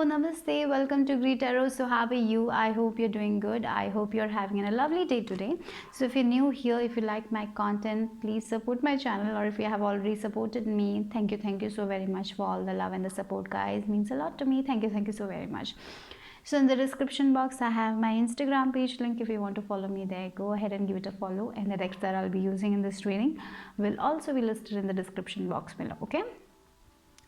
Namaste, welcome to Greet Tarot. So how are you? I hope you're doing good. I hope you're having a lovely day today. So if you're new here, if you like my content, please support my channel, or if you have already supported me, thank you so very much for all the love and the support, guys. It means a lot to me. Thank you so very much. So in the description box, I have my Instagram page link. If you want to follow me there, go ahead and give it a follow. And the text that I'll be using in this training will also be listed in the description box below. Okay.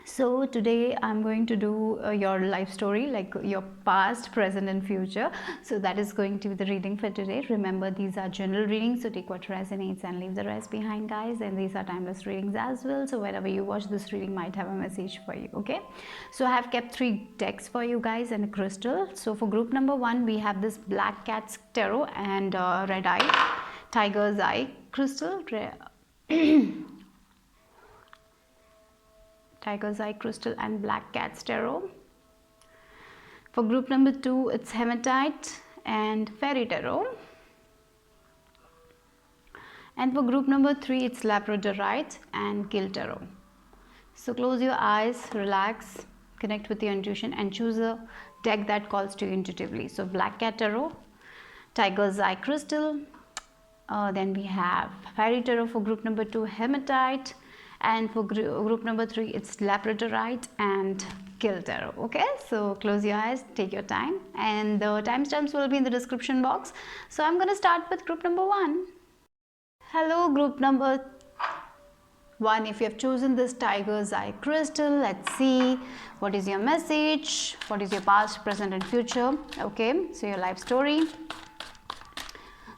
So today I'm going to do your life story, like your past, present and future. So that is going to be the reading for today. Remember, these are general readings, so take what resonates and leave the rest behind, guys. And these are timeless readings as well, so whenever you watch this reading might have a message for you. Okay, so I have kept 3 decks for you guys and a crystal. So for group number 1, we have this Black Cat's Tarot and Red Eye, Tiger's Eye crystal. Tiger's Eye crystal and Black Cat's Tarot. For group number 2, it's Hematite and Fairy Tarot. And for group number 3, it's Labradorite and Gilt Tarot. So close your eyes, relax, connect with your intuition and choose a deck that calls to you intuitively. So Black Cat Tarot, Tiger's Eye crystal, then we have Fairy Tarot for group number 2, Hematite, and for group number 3, it's Labradorite and Gilt Tarot. Okay, so close your eyes, take your time, and the timestamps will be in the description box. So I'm going to start with group number 1. Hello, group number 1. If you have chosen this Tiger's Eye crystal, let's see what is your message, what is your past, present and future. Okay, so your life story.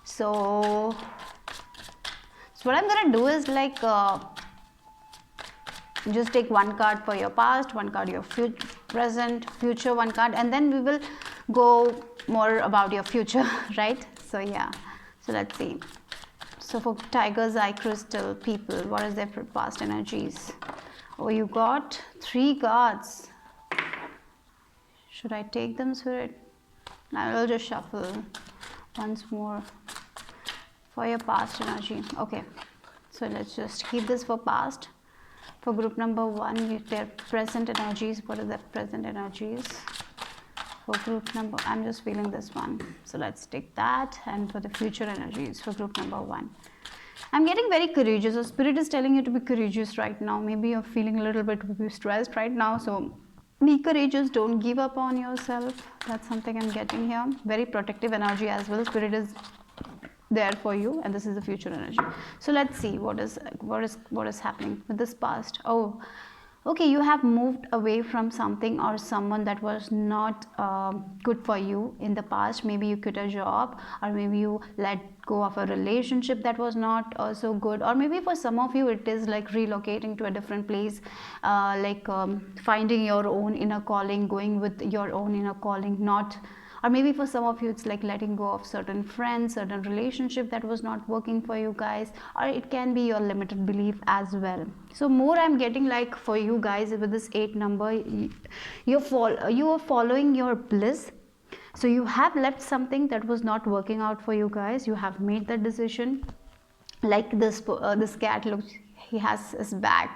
So what I'm going to do is like just take 1 card for your past, 1 card your present, future, 1 card, and then we will go more about your future, right? So yeah, so let's see. So for Tiger's Eye crystal people, what is their past energies? Oh, you got 3 cards. Should I take them, Spirit? I will just shuffle once more for your past energy. Okay, so let's just keep this for past. For group number 1, their present energies. What are their present energies? For group number, I'm just feeling this one. So let's take that. And for the future energies for group number 1. I'm getting very courageous. So Spirit is telling you to be courageous right now. Maybe you're feeling a little bit stressed right now. So be courageous. Don't give up on yourself. That's something I'm getting here. Very protective energy as well. Spirit is there for you, and this is the future energy. So let's see what is happening with this past. Oh, okay, you have moved away from something or someone that was not good for you in the past. Maybe you quit a job, or maybe you let go of a relationship that was not so good, or maybe for some of you it is like relocating to a different place, finding your own inner calling, going with your own inner calling, not. Or maybe for some of you, it's like letting go of certain friends, certain relationship that was not working for you guys, or it can be your limited belief as well. So more I'm getting like for you guys with this 8 number, you are following your bliss. So you have left something that was not working out for you guys. You have made that decision. Like this cat looks. He has his bag,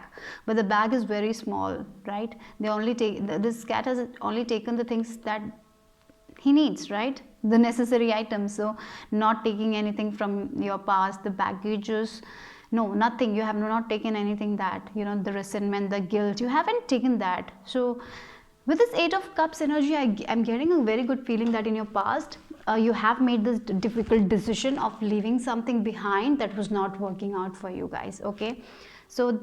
but the bag is very small, right? This cat has only taken the things that he needs, right? The necessary items. So not taking anything from your past, the baggages, no, nothing. You have not taken anything that, you know, the resentment, the guilt, you haven't taken that. So with this 8 of Cups energy, I'm getting a very good feeling that in your past, you have made this difficult decision of leaving something behind that was not working out for you guys. Okay, so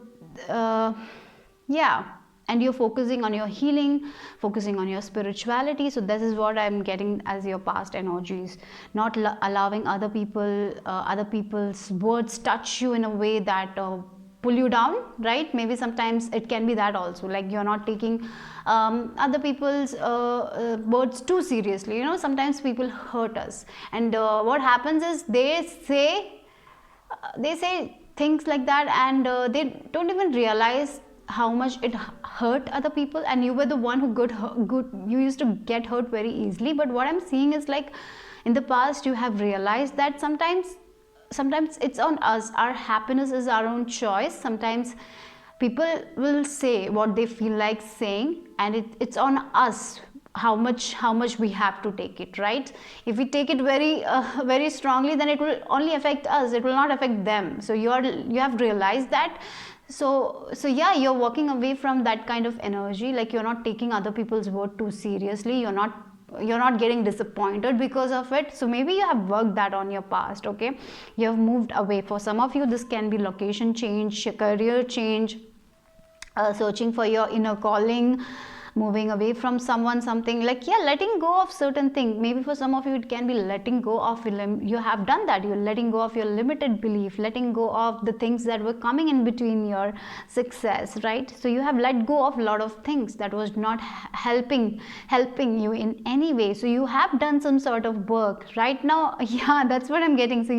yeah, and you're focusing on your healing, focusing on your spirituality. So this is what I'm getting as your past energies. Not allowing other people's words touch you in a way that pull you down, right? Maybe sometimes it can be that also, like you're not taking other people's words too seriously. You know, sometimes people hurt us, and what happens is they say things like that, and they don't even realize how much it hurt other people, and you were the one who you used to get hurt very easily. But what I'm seeing is like in the past you have realized that sometimes it's on us. Our happiness is our own choice. Sometimes people will say what they feel like saying, and it's on us how much we have to take it, right? If we take it very strongly, then it will only affect us, it will not affect them. So you have realized that. So yeah, you're walking away from that kind of energy, like you're not taking other people's word too seriously, you're not getting disappointed because of it. So maybe you have worked that on your past. Okay, you have moved away. For some of you, this can be location change, career change, searching for your inner calling, moving away from someone, something like, yeah, letting go of certain things. Maybe for some of you it can be letting go of, you have done that, you're letting go of your limited belief, letting go of the things that were coming in between your success, right? So you have let go of a lot of things that was not helping you in any way. So you have done some sort of work right now. Yeah, that's what I'm getting. So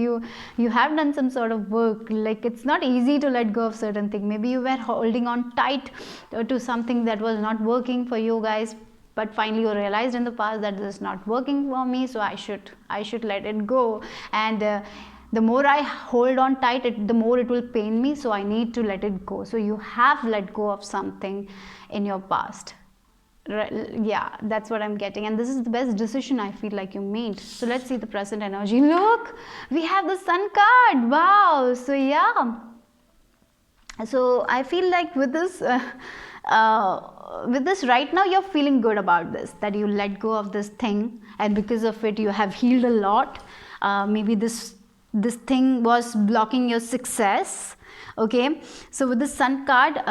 you have done some sort of work. Like, it's not easy to let go of certain things. Maybe you were holding on tight to something that was not working for you guys, but finally you realized in the past that this is not working for me, so I should let it go. And the more I hold on tight, the more it will pain me, so I need to let it go. So you have let go of something in your past. Yeah, that's what I'm getting, and this is the best decision I feel like you made. So let's see the present energy. Look, we have the Sun card. Wow. So yeah, so I feel like with this right now, you're feeling good about this, that you let go of this thing, and because of it you have healed a lot. Maybe this thing was blocking your success. Okay, so with the Sun card,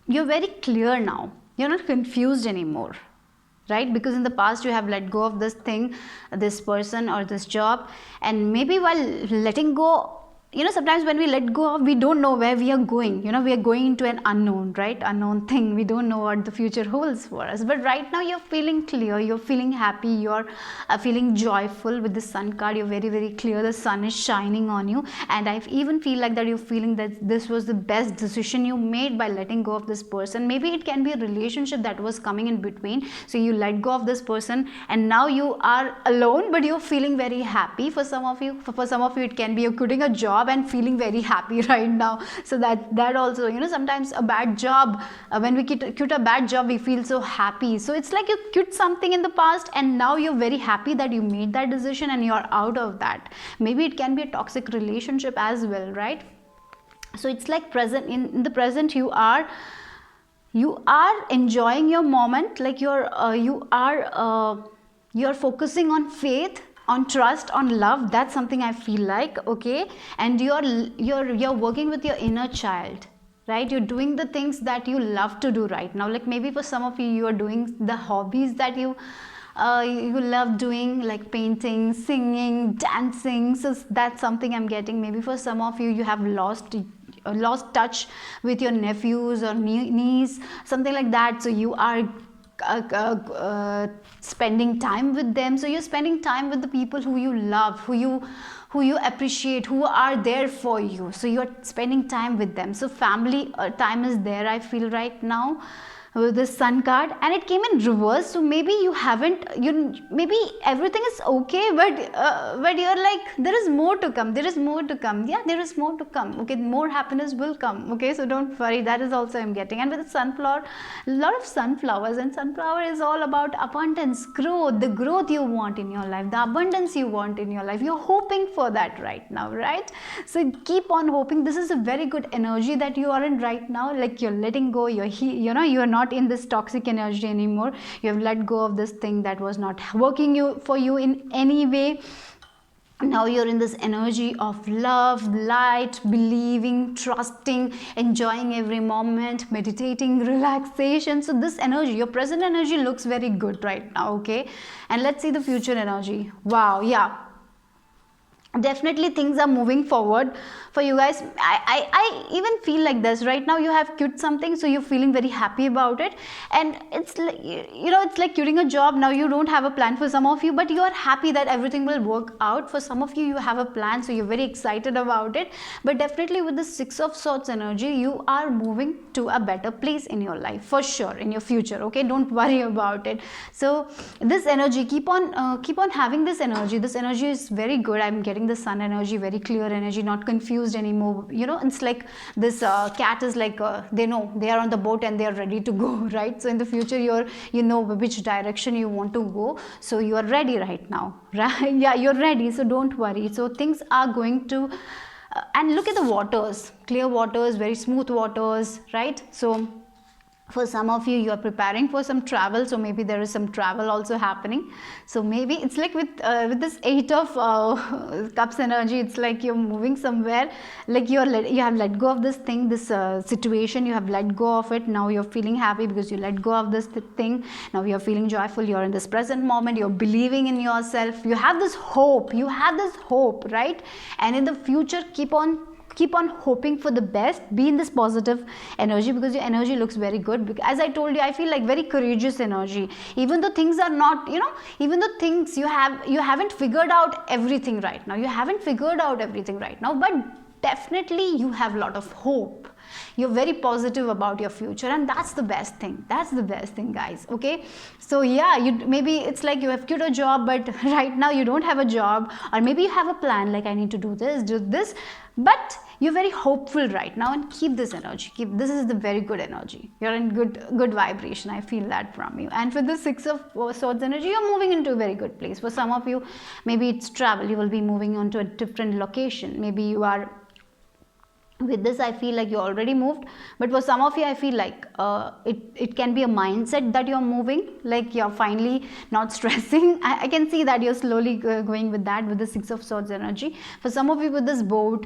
you're very clear now, you're not confused anymore, right? Because in the past you have let go of this thing, this person or this job, and maybe while letting go, sometimes when we let go of, we don't know where we are going. We are going into an unknown, right? Unknown thing. We don't know what the future holds for us. But right now you're feeling clear, you're feeling happy, you're feeling joyful with the Sun card. You're very, very clear. The sun is shining on you. And I even feel like that you're feeling that this was the best decision you made by letting go of this person. Maybe it can be a relationship that was coming in between. So you let go of this person and now you are alone, but you're feeling very happy. For some of you, it can be you're quitting a job and feeling very happy right now. So that also, sometimes a bad job, when we quit a bad job, we feel so happy. So it's like you quit something in the past and now you're very happy that you made that decision and you're out of that. Maybe it can be a toxic relationship as well, right? So it's like in the present, you are enjoying your moment, like you're focusing on faith, on trust, on love. That's something I feel like. Okay, and you're working with your inner child, right? You're doing the things that you love to do right now. Like maybe for some of you are doing the hobbies that you love doing, like painting, singing, dancing. So that's something I'm getting. Maybe for some of you, you have lost touch with your nephews or niece, something like that. So you are spending time with them. So you're spending time with the people who you love, who you appreciate, who are there for you. So you're spending time with them. So family time is there, I feel, right now with the Sun card, and it came in reverse. So maybe maybe everything is okay, but you're like, there is more to come. Yeah, there is more to come. Okay, more happiness will come. Okay, so don't worry. That is also I'm getting. And with the sunflower, a lot of sunflowers, and sunflower is all about abundance, growth, the growth you want in your life, the abundance you want in your life. You're hoping for that right now, right? So keep on hoping. This is a very good energy that you are in right now. Like you're letting go. You're not in this toxic energy anymore. You have let go of this thing that was not working for you in any way. Now you're in this energy of love, light, believing, trusting, enjoying every moment, meditating, relaxation. So this energy, your present energy, looks very good right now. Okay, and let's see the future energy. Wow, yeah, definitely things are moving forward for you guys. I even feel like this right now. You have quit something, so you're feeling very happy about it, and it's like, it's like quitting a job. Now you don't have a plan for some of you, but you are happy that everything will work out. For some of you, you have a plan, so you're very excited about it. But definitely with the Six of Swords energy, you are moving to a better place in your life for sure, in your future. Okay, don't worry about it. So this energy, keep on having this energy. This energy is very good. I'm getting getting the sun energy, very clear energy, not confused anymore. You know, it's like this cat is like, they know they are on the boat and they are ready to go, right? So in the future, you know which direction you want to go, so you are ready right now, right? Yeah, you're ready, so don't worry. So things are going to, and look at the waters, clear waters, very smooth waters, right? So for some of you, you are preparing for some travel, so maybe there is some travel also happening. So maybe it's like with this 8 of cups energy, it's like you're moving somewhere, like you have let go of this thing, this situation, you have let go of it. Now you're feeling happy because you let go of this thing. Now you're feeling joyful, you're in this present moment, you're believing in yourself, you have this hope, right? And in the future, keep on hoping for the best. Be in this positive energy, because your energy looks very good. As I told you, I feel like very courageous energy, even though things are not, you know, even though things you haven't figured out everything right now, but definitely you have a lot of hope. You're very positive about your future, and that's the best thing, guys. Okay, so yeah, maybe it's like you have quit a job, but right now you don't have a job, or maybe you have a plan like, I need to do this, but you're very hopeful right now, and keep this energy. This is the very good energy. You're in good vibration. I feel that from you. And with the 6 of Swords energy, you're moving into a very good place. For some of you, maybe it's travel. You will be moving on to a different location. Maybe you are, with this, I feel like you already moved, but for some of you, I feel like it can be a mindset that you're moving, like you're finally not stressing. I can see that you're slowly going with that, with the 6 of Swords energy. For some of you, with this boat,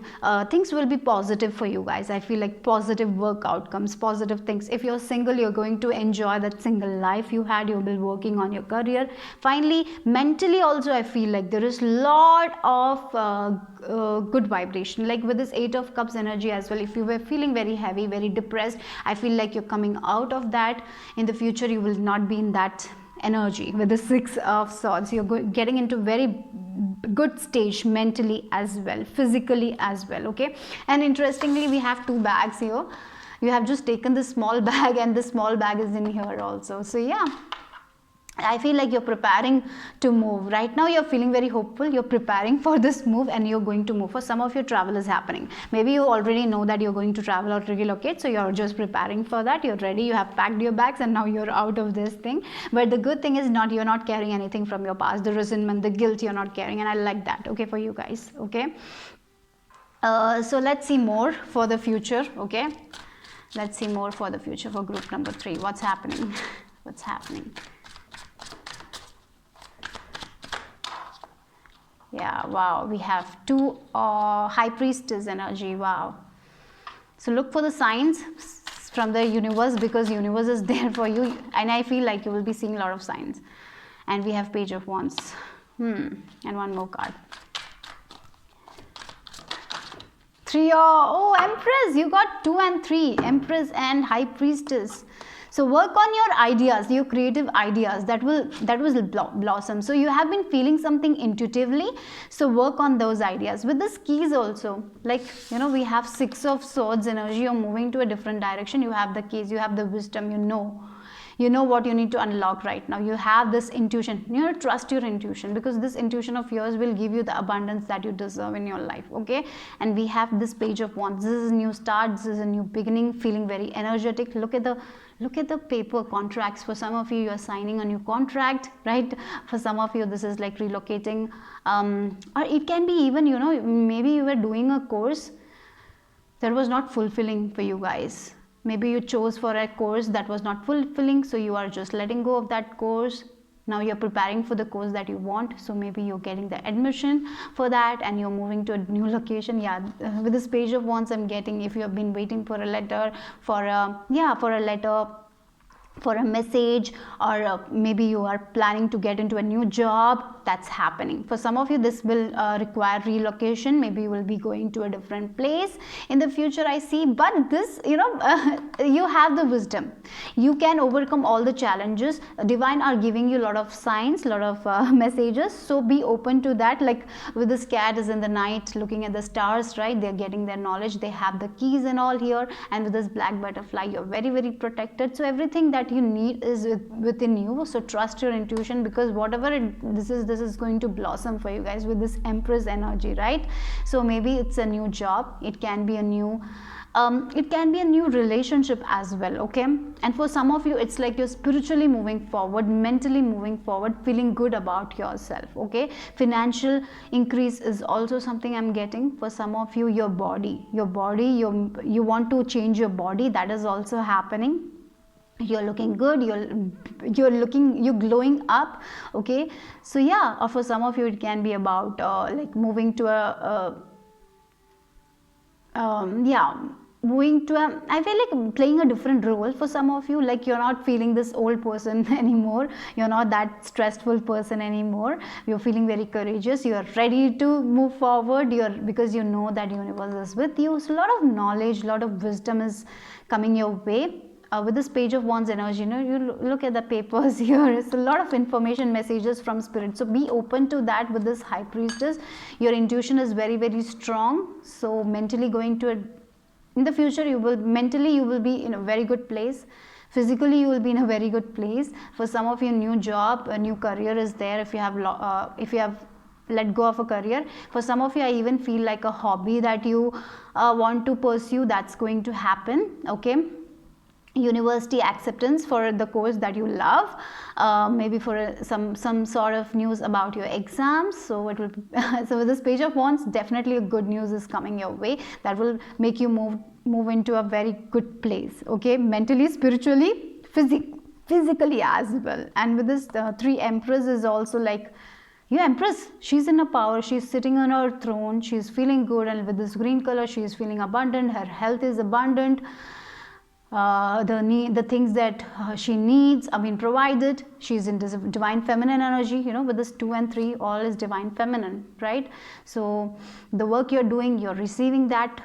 things will be positive for you guys. I feel like positive work outcomes, positive things. If you're single, you're going to enjoy that single life you had. You'll be working on your career. Finally, mentally also, I feel like there is lot of good vibration, like with this 8 of Cups energy as well. If you were feeling very heavy, very depressed, I feel like you're coming out of that. In the future, you will not be in that energy. With the 6 of Swords, you're getting into very good stage mentally as well, physically as well. Okay, and interestingly, we have 2 bags here. You have just taken this small bag, and the small bag is in here also. So yeah, I feel like you're preparing to move. Right now, you're feeling very hopeful. You're preparing for this move, and you're going to move. For some of you, travel is happening. Maybe you already know that you're going to travel or relocate, so you're just preparing for that. You're ready. You have packed your bags, and now you're out of this thing. But the good thing is, you're not carrying anything from your past. The resentment, the guilt, you're not carrying, and I like that. Okay, for you guys. Okay. So let's see more for the future. Okay. Let's see more for the future for group number 3. What's happening? What's happening? Yeah, wow, we have 2 High Priestess energy. Wow. So look for the signs from the universe, because universe is there for you, and I feel like you will be seeing a lot of signs. And we have Page of Wands. And one more card. 3 Empress. You got 2 and 3, Empress and High Priestess. So work on your ideas, your creative ideas, that will blossom. So you have been feeling something intuitively, so work on those ideas. With the keys also, like, you know, we have 6 of Swords energy. You're moving to a different direction. You have the keys, you have the wisdom. You know what you need to unlock right now. You have this intuition. You know, trust your intuition, because this intuition of yours will give you the abundance that you deserve in your life. Okay, and we have this Page of Wands. This is a new start. This is a new beginning. Feeling very energetic. Look at the paper contracts. For some of you, you are signing a new contract, right? For some of you, this is like relocating, or it can be even, you know, maybe you were doing a course that was not fulfilling for you guys. Maybe you chose for a course that was not fulfilling, so you are just letting go of that course. Now you're preparing for the course that you want, so maybe you're getting the admission for that, and you're moving to a new location. Yeah, with this Page of Wands, I'm getting, if you have been waiting for a letter, for a message, or maybe you are planning to get into a new job, that's happening. For some of you, this will require relocation. Maybe you will be going to a different place in the future, I see. But this, you know, you have the wisdom. You can overcome all the challenges. Divine are giving you a lot of signs, a lot of messages. So be open to that. Like with this cat is in the night looking at the stars, right? They're getting their knowledge. They have the keys and all here. And with this black butterfly, you're very, very protected. So everything that that you need is within you. So trust your intuition, because whatever this is going to blossom for you guys with this Empress energy, right? So maybe it's a new job, it can be a new relationship as well, okay? And for some of you, it's like you're spiritually moving forward, mentally moving forward, feeling good about yourself, okay? Financial increase is also something I'm getting. For some of you, your body, you want to change your body, that is also happening. You're looking good, you're glowing up, okay? So yeah, or for some of you, it can be about like moving to I feel like playing a different role for some of you. Like you're not feeling this old person anymore, you're not that stressful person anymore, you're feeling very courageous, you're ready to move forward, because you know that universe is with you. So a lot of knowledge, a lot of wisdom is coming your way. With this Page of Wands energy, you look at the papers here, it's a lot of information, messages from spirit, so be open to that. With this High Priestess, your intuition is very, very strong. So mentally going to in the future, you will be in a very good place. Physically, you will be in a very good place. For some of you, new job, a new career is there. If you have let go of a career, for some of you, I even feel like a hobby that you want to pursue, that's going to happen, okay? University acceptance for the course that you love, maybe for some sort of news about your exams. So it will so with this Page of Wands, definitely a good news is coming your way that will make you move into a very good place, okay? Mentally, spiritually, physically as well. And with this 3 Empress is also like, yeah, Empress, she's in a power, she's sitting on her throne, she's feeling good, and with this green color, she's feeling abundant, her health is abundant. The things that she needs are being provided. She's in divine feminine energy, with this 2 and 3, all is divine feminine, right? So the work you're doing, you're receiving that.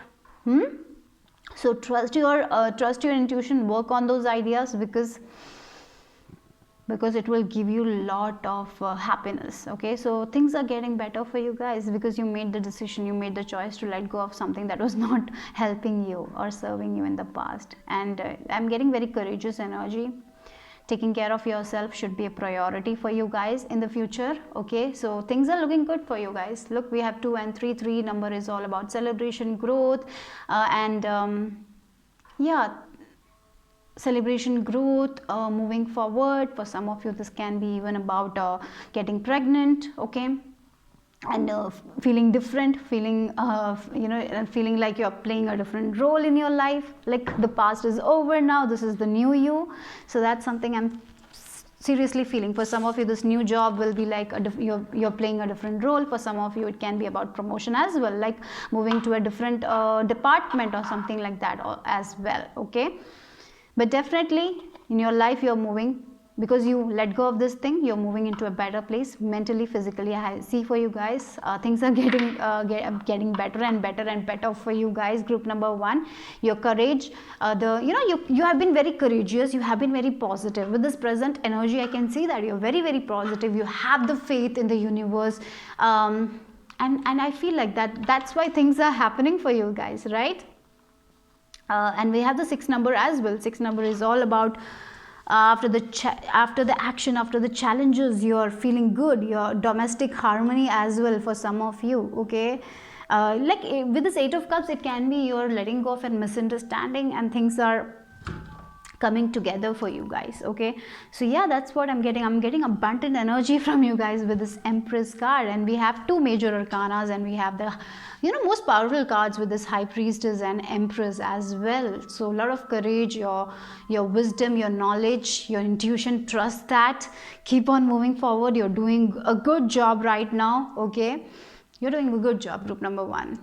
So trust your intuition, work on those ideas, because it will give you a lot of happiness, okay? So things are getting better for you guys, because you made the decision, you made the choice to let go of something that was not helping you or serving you in the past. And I'm getting very courageous energy. Taking care of yourself should be a priority for you guys in the future, okay? So things are looking good for you guys. Look, we have 2 and 3. 3 number is all about celebration, growth, celebration, growth, moving forward. For some of you, this can be even about getting pregnant, okay? And feeling different, feeling like you're playing a different role in your life, like the past is over now, this is the new you. So that's something I'm seriously feeling. For some of you, this new job will be like you're playing a different role. For some of you, it can be about promotion as well, like moving to a different department or something like that as well, okay? But definitely in your life, you're moving, because you let go of this thing, you're moving into a better place mentally, physically. I see for you guys, things are getting better and better and better for you guys. Group number 1, your courage, you have been very courageous, you have been very positive. With this present energy, I can see that you're very, very positive, you have the faith in the universe, and I feel like that's why things are happening for you guys, right? And we have the 6 number as well. 6 number is all about after the action, after the challenges, you're feeling good, your domestic harmony as well for some of you, okay? Like with this 8 of Cups, it can be you're letting go of a misunderstanding and things are coming together for you guys, okay? So yeah, that's what I'm getting abundant energy from you guys with this Empress card. And we have 2 major arcanas, and we have the most powerful cards with this High Priestess and Empress as well. So a lot of courage, your wisdom, your knowledge, your intuition, trust that, keep on moving forward. You're doing a good job right now, okay? You're doing a good job, group number 1.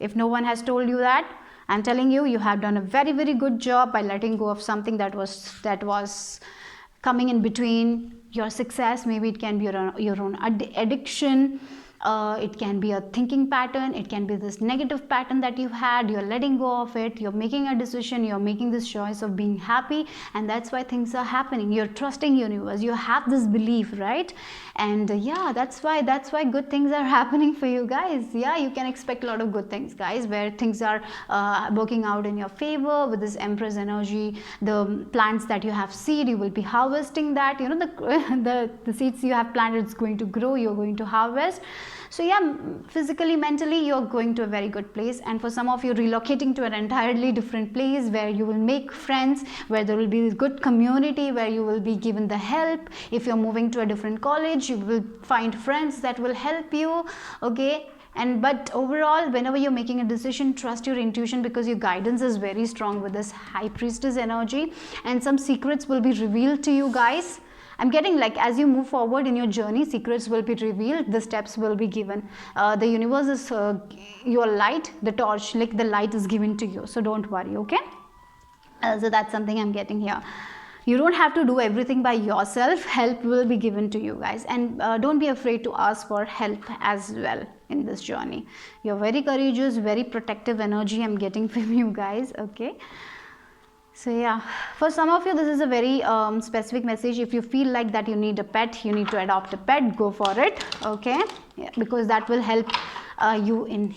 If no one has told you that, I'm telling you, you have done a very, very good job by letting go of something that was coming in between your success. Maybe it can be your own addiction, It can be a thinking pattern, it can be this negative pattern that you had, you're letting go of it, you're making a decision, you're making this choice of being happy, and that's why things are happening. You're trusting universe, you have this belief, right? And yeah, that's why good things are happening for you guys. Yeah, you can expect a lot of good things, guys, where things are working out in your favor with this Empress energy. The plants that you have seed, you will be harvesting that, you know, the seeds you have planted, it's going to grow, you're going to harvest. So yeah, physically, mentally, you're going to a very good place. And for some of you, relocating to an entirely different place where you will make friends, where there will be a good community, where you will be given the help. If you're moving to a different college, you will find friends that will help you, okay? And but overall, whenever you're making a decision, trust your intuition, because your guidance is very strong with this High Priestess energy, and some secrets will be revealed to you, guys. I'm getting like, as you move forward in your journey, secrets will be revealed, the steps will be given. The universe is your light, the torch, like the light is given to you, so don't worry, okay? So that's something I'm getting here. You don't have to do everything by yourself. Help will be given to you, guys, and don't be afraid to ask for help as well in this journey. You're very courageous, very protective energy I'm getting from you guys, okay? So yeah, for some of you, this is a very specific message. If you feel like that you need a pet, you need to adopt a pet, go for it, okay? Yeah, because that will help you in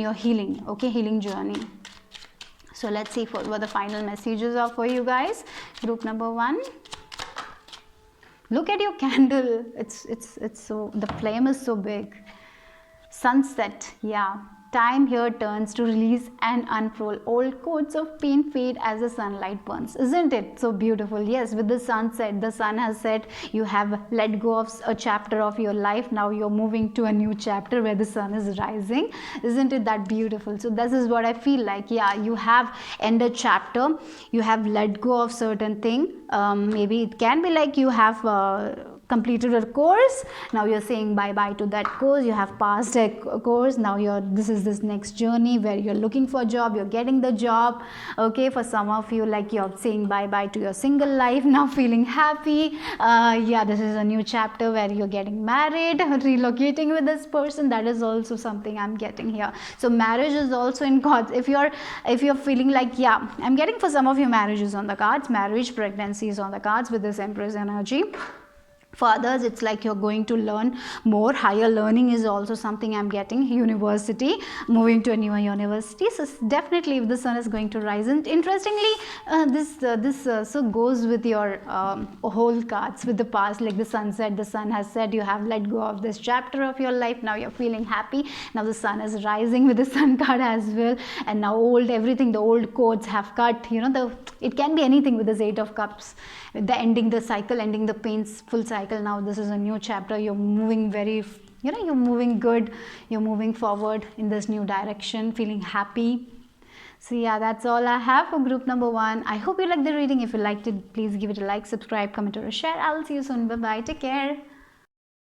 your healing, okay, healing journey. So let's see what the final messages are for you guys. Group number 1. Look at your candle. It's so, the flame is so big. Sunset, yeah. Time here turns to release and unfold. Old coats of pain fade as the sunlight burns. Isn't it so beautiful? Yes, with the sunset, the sun has set. You have let go of a chapter of your life. Now you're moving to a new chapter where the sun is rising. Isn't it that beautiful? So this is what I feel like. Yeah, you have ended chapter. You have let go of certain thing. Maybe it can be like you have completed a course. Now you're saying bye bye to that course. You have passed a course. Now this next journey where you're looking for a job, you're getting the job, okay? For some of you, like, you're saying bye bye to your single life, now feeling happy. Yeah, this is a new chapter where you're getting married, relocating with this person. That is also something I'm getting here. So marriage is also in cards. If you're feeling like, yeah, I'm getting for some of you marriages on the cards, marriage, pregnancy is on the cards with this Empress energy. For others, it's like you're going to learn more. Higher learning is also something I'm getting. University, moving to a newer university. So definitely, if the sun is going to rise. And interestingly, this so goes with your whole cards with the past, like the sunset. The sun has set. You have let go of this chapter of your life. Now you're feeling happy. Now the sun is rising with the sun card as well. And now everything, the old codes have cut. You know, it can be anything with this 8 of Cups. The ending the cycle, ending the painful cycle. Now this is a new chapter. You're moving very, you're moving good. You're moving forward in this new direction, feeling happy. So yeah, that's all I have for group number 1. I hope you liked the reading. If you liked it, please give it a like, subscribe, comment, or a share. I'll see you soon. Bye-bye. Take care.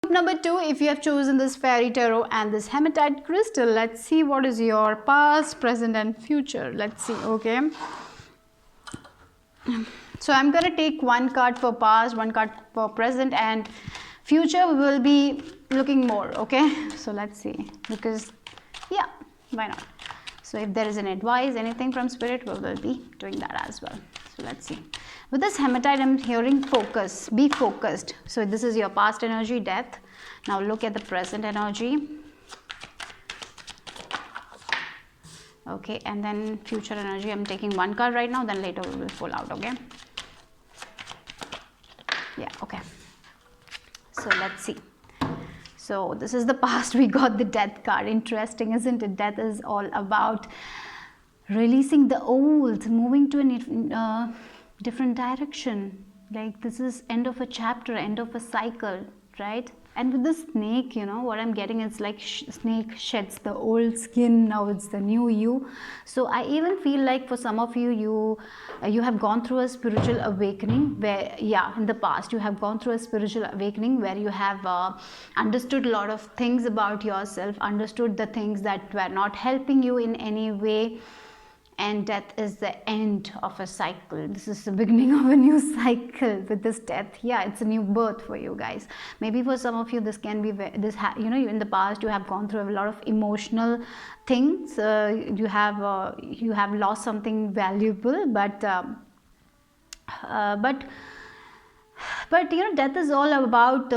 Group number 2, if you have chosen this fairy tarot and this hematite crystal, let's see what is your past, present, and future. Let's see, okay? So I'm going to take one card for past, one card for present, and future we will be looking more, okay? So let's see, because yeah, why not? So if there is an advice, anything from spirit, we will be doing that as well. So let's see. With this hematite, I'm hearing focus, be focused. So this is your past energy, death. Now look at the present energy. Okay, and then future energy. I'm taking one card right now, then later we will pull out, okay? Yeah, okay. So let's see. So this is the past. We got the death card. Interesting, isn't it? Death is all about releasing the old, moving to a different direction. Like, this is end of a chapter, end of a cycle, right? And with the snake, what I'm getting is like snake sheds the old skin, now it's the new you. So I even feel like for some of you, you have gone through a spiritual awakening where, yeah, in the past you have gone through a spiritual awakening where you have understood a lot of things about yourself, understood the things that were not helping you in any way. and death is the end of a cycle. This is the beginning of a new cycle with this death. Yeah, it's a new birth for you guys. Maybe for some of you this can be in the past you have gone through a lot of emotional things. You have lost something valuable, but death is all about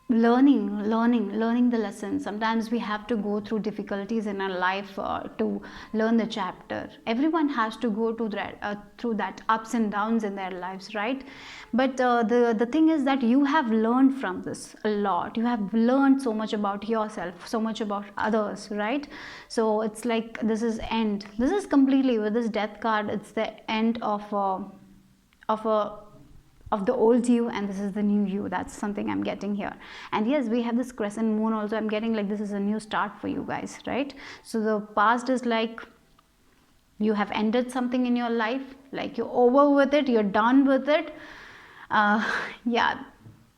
learning the lesson. Sometimes we have to go through difficulties in our life to learn the chapter. Everyone has to go to through that ups and downs in their lives, right? But the thing is that you have learned from this a lot. You have learned so much about yourself, so much about others, right? So it's like this is end. This is completely, with this death card, it's the end of the old you, and this is the new you. That's something I'm getting here. And yes, we have this crescent moon also. I'm getting like this is a new start for you guys, right? So the past is like you have ended something in your life, like you're over with it, you're done with it. Yeah,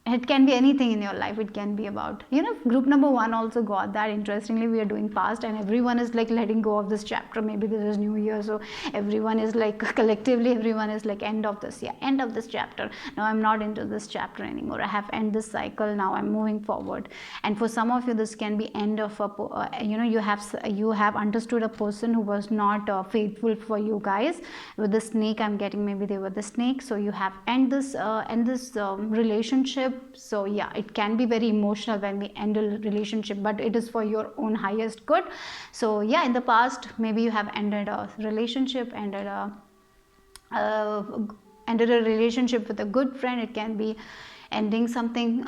it can be anything in your life. It can be about, group number 1 also got that. Interestingly, we are doing past, and everyone is like letting go of this chapter. Maybe this is new year, so everyone is like collectively, everyone is like end of this, end of this chapter. Now I'm not into this chapter anymore. I have end this cycle. Now I'm moving forward. And for some of you, this can be end of a you have understood a person who was not faithful for you guys. With the snake, I'm getting maybe they were the snake. So you have end this relationship. So yeah, it can be very emotional when we end a relationship, but it is for your own highest good. So yeah, in the past, maybe you have ended a relationship, ended a relationship with a good friend. It can be ending something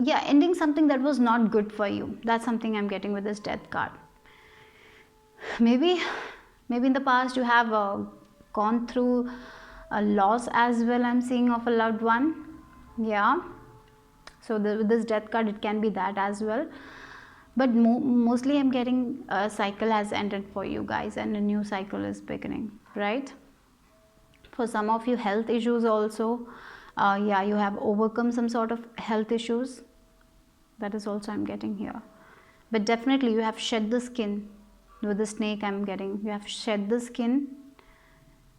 ending something that was not good for you. That's something I'm getting with this death card. Maybe in the past you have gone through a loss as well. I'm seeing of a loved one. Yeah, so with this death card, it can be that as well. But mostly I'm getting a cycle has ended for you guys, and a new cycle is beginning, right? For some of you, health issues also. Yeah, you have overcome some sort of health issues. That is also I'm getting here. But definitely you have shed the skin. With the snake, I'm getting you have shed the skin.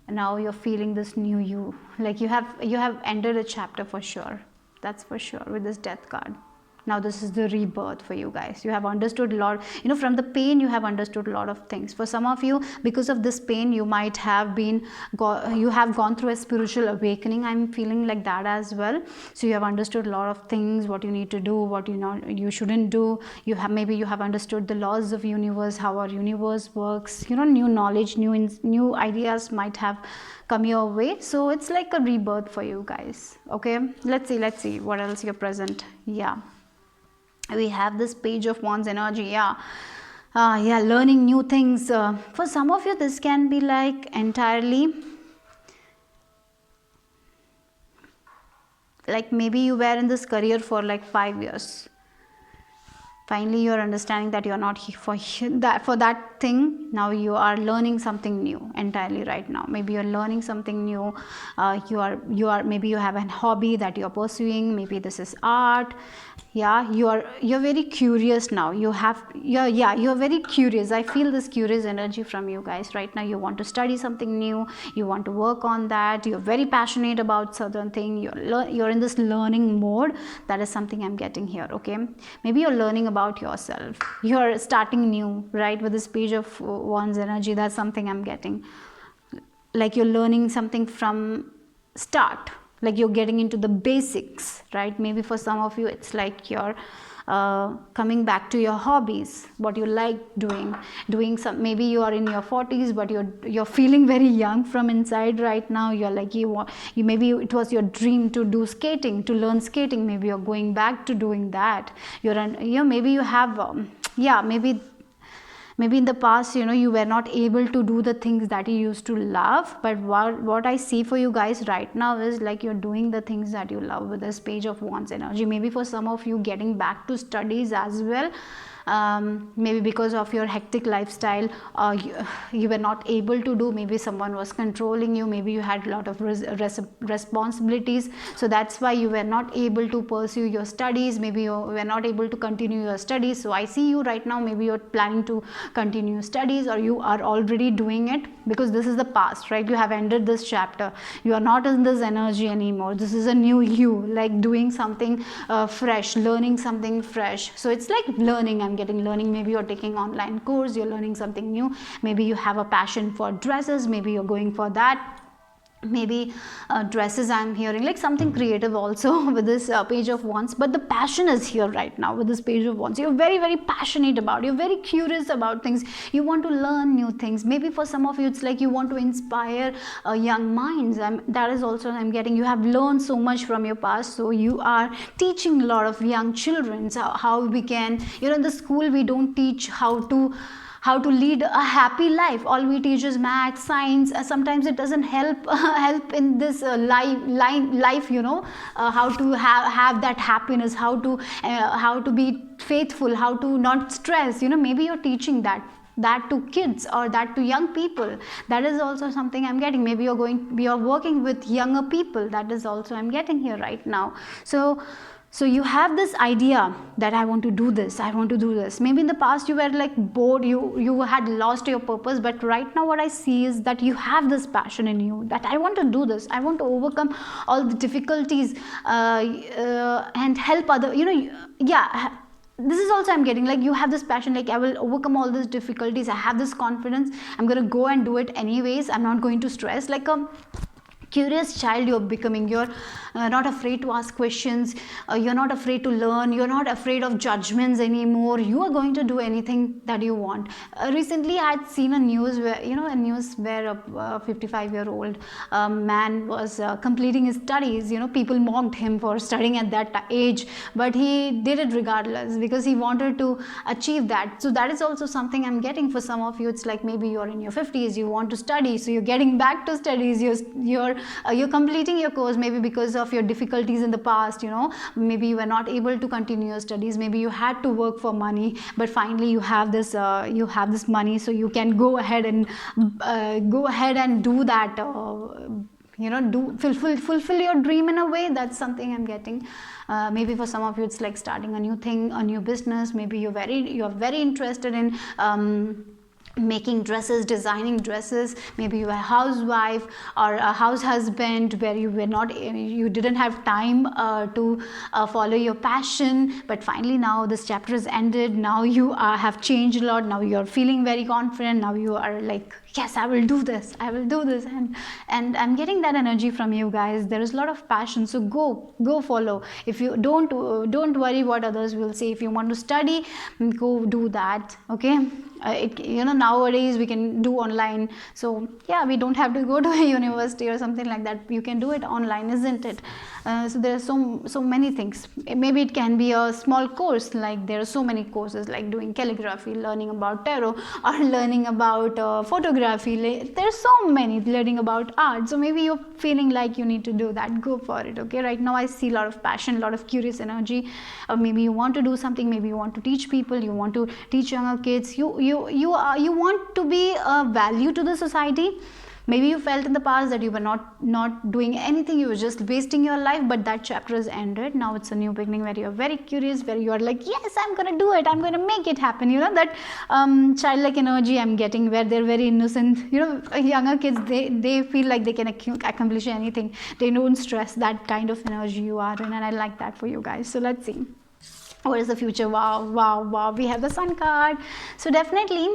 And now you're feeling this new you, like you have ended a chapter for sure. That's for sure with this death card. Now this is the rebirth for you guys. You have understood a lot, from the pain you have understood a lot of things. For some of you, because of this pain, you might have you have gone through a spiritual awakening. I'm feeling like that as well. So you have understood a lot of things, what you need to do, what you shouldn't do. You have understood the laws of universe, how our universe works. New knowledge, new ideas might have come your way. So it's like a rebirth for you guys. Okay, let's see what else you're present. Yeah, we have this Page of Wands energy. Yeah, learning new things. For some of you, this can be like entirely like maybe you were in this career for like 5 years. Finally, you're understanding that you're not here for that thing. Now you are learning something new entirely right now. Maybe you're learning something new. Maybe you have a hobby that you're pursuing. Maybe this is art. Yeah, you're very curious now. You're very curious. I feel this curious energy from you guys right now. You want to study something new. You want to work on that. You're very passionate about certain thing. You're in this learning mode. That is something I'm getting here. Okay, maybe you're learning about yourself. You're starting new, right? With this Page of Wands energy, that's something I'm getting. Like you're learning something from start. Like you're getting into the basics, right? Maybe for some of you, it's like you're coming back to your hobbies, what you like doing some. Maybe you are in your 40s, but you're feeling very young from inside right now. You're like you maybe it was your dream to do skating, to learn skating. Maybe you're going back to doing that. Maybe you have maybe in the past, you were not able to do the things that you used to love. But what I see for you guys right now is like you're doing the things that you love with this Page of Wands energy. Maybe for some of you, getting back to studies as well. maybe because of your hectic lifestyle, you were not able to do, maybe someone was controlling you, maybe you had a lot of responsibilities, so that's why you were not able to pursue your studies, maybe you were not able to continue your studies. So I see you right now, maybe you're planning to continue studies, or you are already doing it, because this is the past, right? You have ended this chapter, you are not in this energy anymore. This is a new you, like doing something fresh, learning something fresh. So it's like learning, I'm getting learning. Maybe you're taking online course, you're learning something new, maybe you have a passion for dresses, maybe you're going for that, maybe dresses. I'm hearing like something creative also with this page of wands, but the passion is here right now with this page of wands. You're very, very passionate about, you're very curious about things, you want to learn new things. Maybe for some of you it's like you want to inspire young minds. That is also, I'm getting, you have learned so much from your past, so you are teaching a lot of young children how we can, in the school we don't teach how to lead a happy life. All we teach is math, science. Sometimes it doesn't help in this life, how to have that happiness, how to be faithful, how to not stress. Maybe you're teaching that to kids or that to young people. That is also something I'm getting. Maybe you're working with younger people. That is also I'm getting here right now. So you have this idea that I want to do this, I want to do this. Maybe in the past you were like bored, you had lost your purpose, but right now what I see is that you have this passion in you, that I want to do this, I want to overcome all the difficulties and help other, this is also I'm getting, like you have this passion, like I will overcome all these difficulties, I have this confidence, I'm going to go and do it anyways, I'm not going to stress. Like a curious child you're becoming. You're not afraid to ask questions, you're not afraid to learn, you're not afraid of judgments anymore. You are going to do anything that you want. Recently I had seen a news where a 55-year-old man was completing his studies. People mocked him for studying at that age, but he did it regardless because he wanted to achieve that. So that is also something I'm getting for some of you. It's like maybe you're in your 50s, you want to study, so you're getting back to studies, you're completing your course, maybe because of your difficulties in the past. Maybe you were not able to continue your studies, maybe you had to work for money, but finally you have this money, so you can go ahead and do that, fulfill your dream in a way. That's something I'm getting. Maybe for some of you it's like starting a new thing, a new business. Maybe you're very interested in making dresses, designing dresses. Maybe you are a housewife or a house husband where you didn't have time to follow your passion, but finally now this chapter is ended. Now you have changed a lot. Now you're feeling very confident. Now you are like, yes, I will do this, and I'm getting that energy from you guys. There is a lot of passion, so go follow. If you don't worry what others will say. If you want to study, go do that. Okay, nowadays we can do online, so yeah, we don't have to go to a university or something like that. You can do it online, isn't it? So there are so many things. Maybe it can be a small course, like there are so many courses like doing calligraphy, learning about tarot, or learning about photography. There's so many, learning about art. So maybe you're feeling like you need to do that, go for it. Okay, right now I see a lot of passion, a lot of curious energy. Maybe you want to do something, maybe you want to teach people, you want to teach younger kids, you want to be a value to the society. Maybe you felt in the past that you were not doing anything, you were just wasting your life, but that chapter is ended. Now it's a new beginning where you're very curious, where you are like, yes, I'm going to do it, I'm going to make it happen. That childlike energy I'm getting, where they're very innocent. Younger kids, they feel like they can accomplish anything, they don't stress. That kind of energy you are in, and I like that for you guys. So let's see, what is the future? Wow, we have the Sun card. So definitely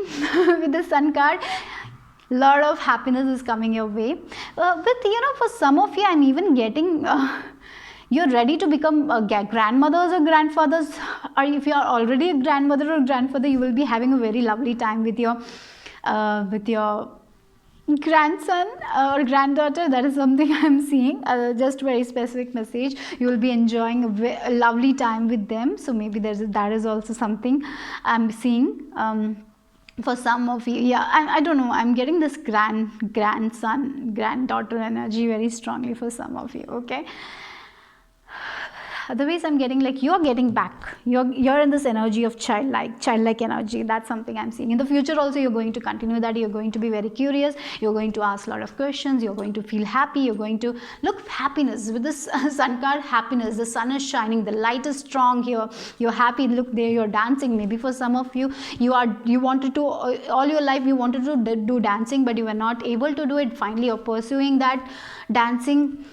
with the Sun card, lot of happiness is coming your way. For some of you, I'm even getting you're ready to become grandmothers or grandfathers, or if you are already a grandmother or grandfather, you will be having a very lovely time with your grandson or granddaughter. That is something I'm seeing, just very specific message. You will be enjoying a lovely time with them. So maybe that is also something I'm seeing. For some of you, I don't know, I'm getting this grandson, granddaughter energy very strongly for some of you. Okay, the ways I'm getting, like, you're getting back, you're in this energy of childlike energy. That's something I'm seeing. In the future also, you're going to continue that. You're going to be very curious, you're going to ask a lot of questions, you're going to feel happy, you're going to look happiness with this sun card. Happiness, the sun is shining, the light is strong here, you're happy. Look there, you're dancing. Maybe for some of you, you wanted to, all your life you wanted to do dancing, but you were not able to do it. Finally you're pursuing that dancing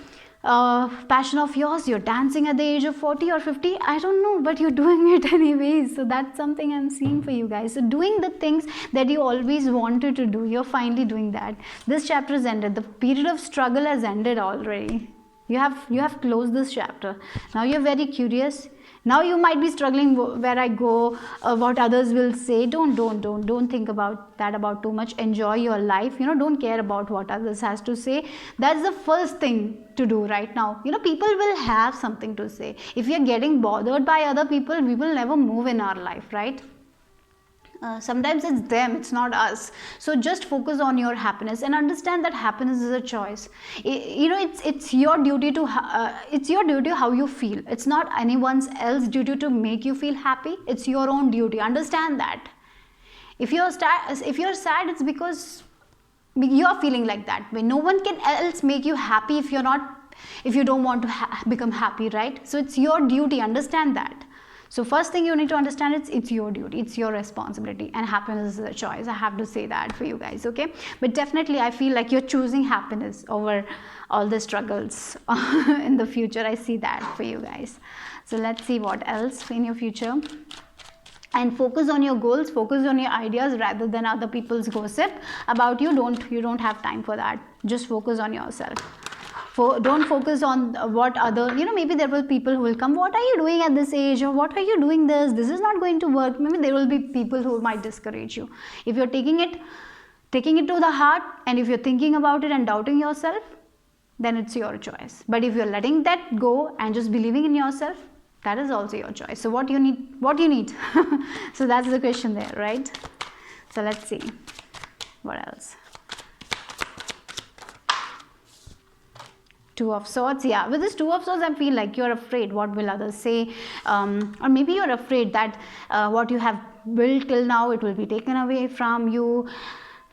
passion of yours. You're dancing at the age of 40 or 50, I don't know, but you're doing it anyways. So that's something I'm seeing for you guys. So doing the things that you always wanted to do, you're finally doing that. This chapter is ended. The period of struggle has ended already. You have closed this chapter. Now you're very curious. Now you might be struggling where I go, what others will say. Don't think about that about too much. Enjoy your life. Don't care about what others has to say. That's the first thing to do right now. People will have something to say. If you're getting bothered by other people, we will never move in our life, right? Sometimes it's them, it's not us. So just focus on your happiness and understand that happiness is a choice. It's your duty to how you feel. It's not anyone else's duty to make you feel happy. It's your own duty. Understand that. If you're sad, it's because you're feeling like that. But no one can else make you happy if you don't want to become happy, right? So it's your duty. Understand that. So first thing you need to understand, it's your duty, it's your responsibility, and happiness is a choice. I have to say that for you guys, okay? But definitely I feel like you're choosing happiness over all the struggles in the future. I see that for you guys. So let's see what else in your future. And focus on your goals, focus on your ideas rather than other people's gossip about you. You don't have time for that. Just focus on yourself. Don't focus on what other, maybe there will be people who will come, what are you doing at this age, or what are you doing this is not going to work. Maybe there will be people who might discourage you. If you're taking it to the heart, and if you're thinking about it and doubting yourself, then it's your choice. But if you're letting that go and just believing in yourself, that is also your choice. So what you need so that's the question there, right? So let's see what else. Two of Swords. Yeah, with this Two of Swords, I feel like you're afraid what will others say, or maybe you're afraid that what you have built till now, it will be taken away from you.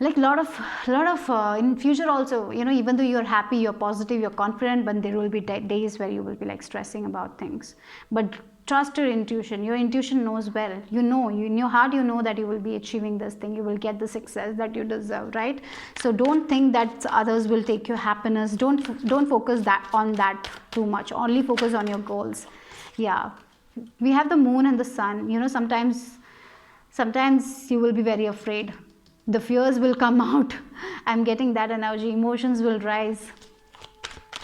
Like lot of in future also, even though you're happy, you're positive, you're confident, but there will be days where you will be like stressing about things. But trust your intuition. Your intuition knows well. In your heart, you know that you will be achieving this thing. You will get the success that you deserve, right? So don't think that others will take your happiness. Don't focus on that too much. Only focus on your goals. Yeah, we have the moon and the sun. Sometimes you will be very afraid. The fears will come out. I'm getting that energy. Emotions will rise.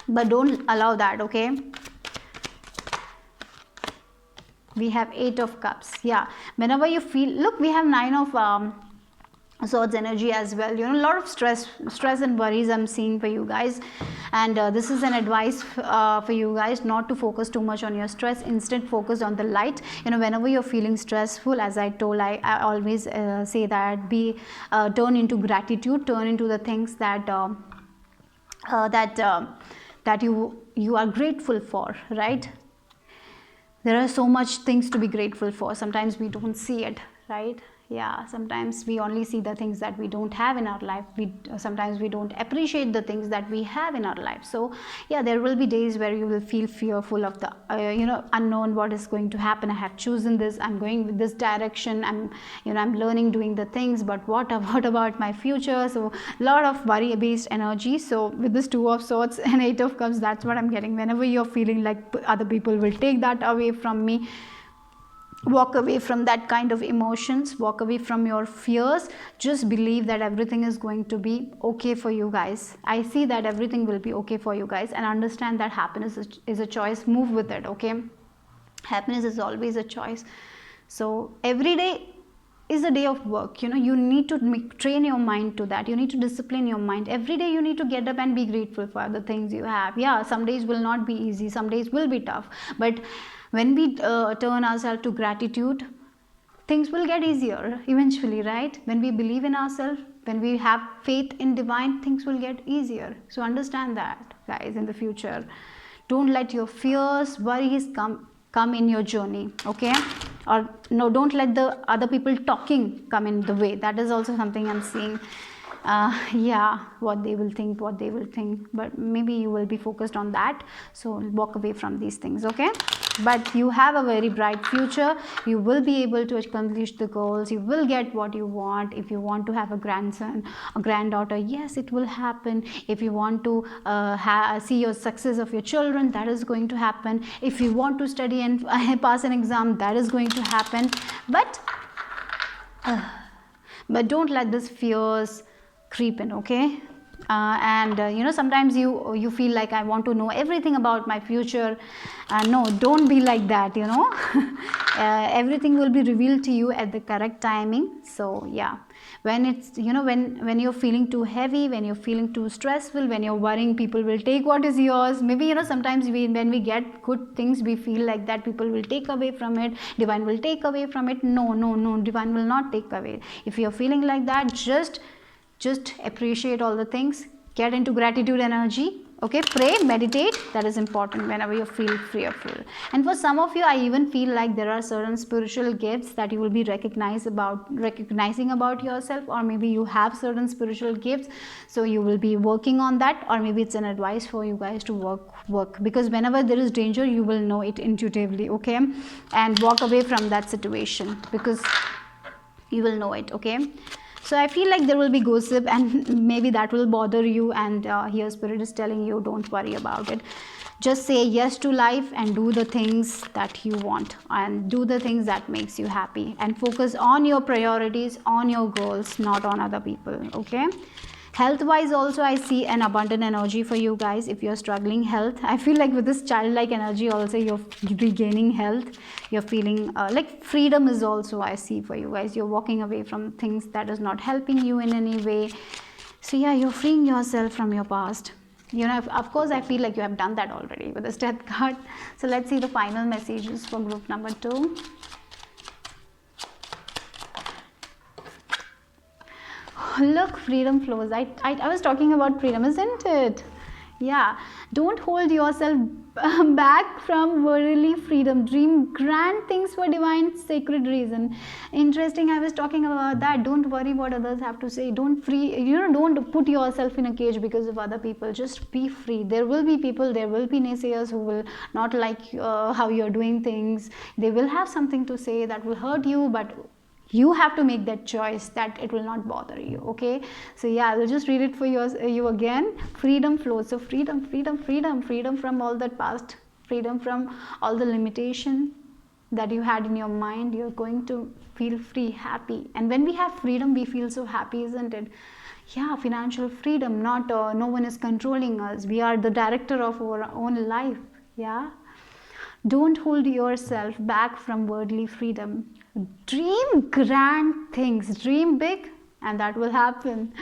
But don't allow that, okay? We have 8 of Cups. Yeah, whenever you feel, look, we have 9 of Swords energy as well. A lot of stress and worries I'm seeing for you guys, and this is an advice for you guys not to focus too much on your stress. Instead, focus on the light. Whenever you're feeling stressful, as I told, I always say that turn into gratitude, turn into the things that you are grateful for, right? There are so much things to be grateful for. Sometimes we don't see it, right? Yeah, sometimes we only see the things that we don't have in our life. Sometimes we don't appreciate the things that we have in our life. So yeah, there will be days where you will feel fearful of the unknown. What is going to happen? I have chosen this. I'm going with this direction. I'm learning, doing the things. But what about my future? So a lot of worry-based energy. So with this Two of Swords and 8 of Cups, that's what I'm getting. Whenever you're feeling like other people will take that away from me, walk away from that kind of emotions, walk away from your fears. Just believe that everything is going to be okay for you guys. I see that everything will be okay for you guys, and understand that happiness is a choice. Move with it, okay? Happiness is always a choice. So every day is a day of work. You need to train your mind to that. You need to discipline your mind. Every day you need to get up and be grateful for the things you have. Yeah, some days will not be easy, some days will be tough, but when we turn ourselves to gratitude, things will get easier eventually, right? When we believe in ourselves, when we have faith in divine, things will get easier. So understand that, guys, in the future. Don't let your fears, worries come in your journey, okay? Or no, don't let the other people talking come in the way. That is also something I'm seeing. Yeah, what they will think, but maybe you will be focused on that, so walk away from these things, okay? But you have a very bright future. You will be able to accomplish the goals. You will get what you want. If you want to have a grandson, a granddaughter, yes, it will happen. If you want to see your success of your children, that is going to happen. If you want to study and pass an exam, that is going to happen. But don't let these fears creep in, okay? You know, sometimes you feel like, I want to know everything about my future. No, don't be like that, you know. Everything will be revealed to you at the correct timing. So yeah, when it's, you know, when you're feeling too heavy, when you're feeling too stressful, when you're worrying people will take what is yours, maybe, you know, sometimes when we get good things, we feel like that people will take away from it, divine will take away from it. No, divine will not take away. If you're feeling like that, just appreciate all the things, get into gratitude energy, okay? Pray, meditate. That is important whenever you feel fearful. And for some of you, I even feel like there are certain spiritual gifts that you will be recognizing about yourself, or maybe you have certain spiritual gifts, so you will be working on that, or maybe it's an advice for you guys to work, because whenever there is danger, you will know it intuitively, okay? And walk away from that situation, because you will know it, okay? So I feel like there will be gossip, and maybe that will bother you, and here spirit is telling you, don't worry about it. Just say yes to life and do the things that you want, and do the things that makes you happy, and focus on your priorities, on your goals, not on other people, okay? Health wise also, I see an abundant energy for you guys. If you're struggling health, I feel like with this childlike energy also, you're regaining health. You're feeling like freedom is also, I see, for you guys. You're walking away from things that is not helping you in any way. So yeah, you're freeing yourself from your past. You know, of course, I feel like you have done that already with the Death card. So let's see the final messages for group number 2. Look, freedom flows. I was talking about freedom, isn't it? Yeah, don't hold yourself back from worldly freedom. Dream grand things for divine sacred reason. Interesting, I was talking about that. Don't worry what others have to say. Don't put yourself in a cage because of other people. Just be free. There will be people, there will be naysayers who will not like how you're doing things. They will have something to say that will hurt you, but you have to make that choice that it will not bother you, okay? So yeah, I'll just read it for you again. Freedom flows. So freedom from all that past, freedom from all the limitation that you had in your mind. You're going to feel free, happy. And when we have freedom, we feel so happy, isn't it? Yeah, financial freedom, not no one is controlling us. We are the director of our own life, yeah? Don't hold yourself back from worldly freedom. Dream grand things, dream big, and that will happen.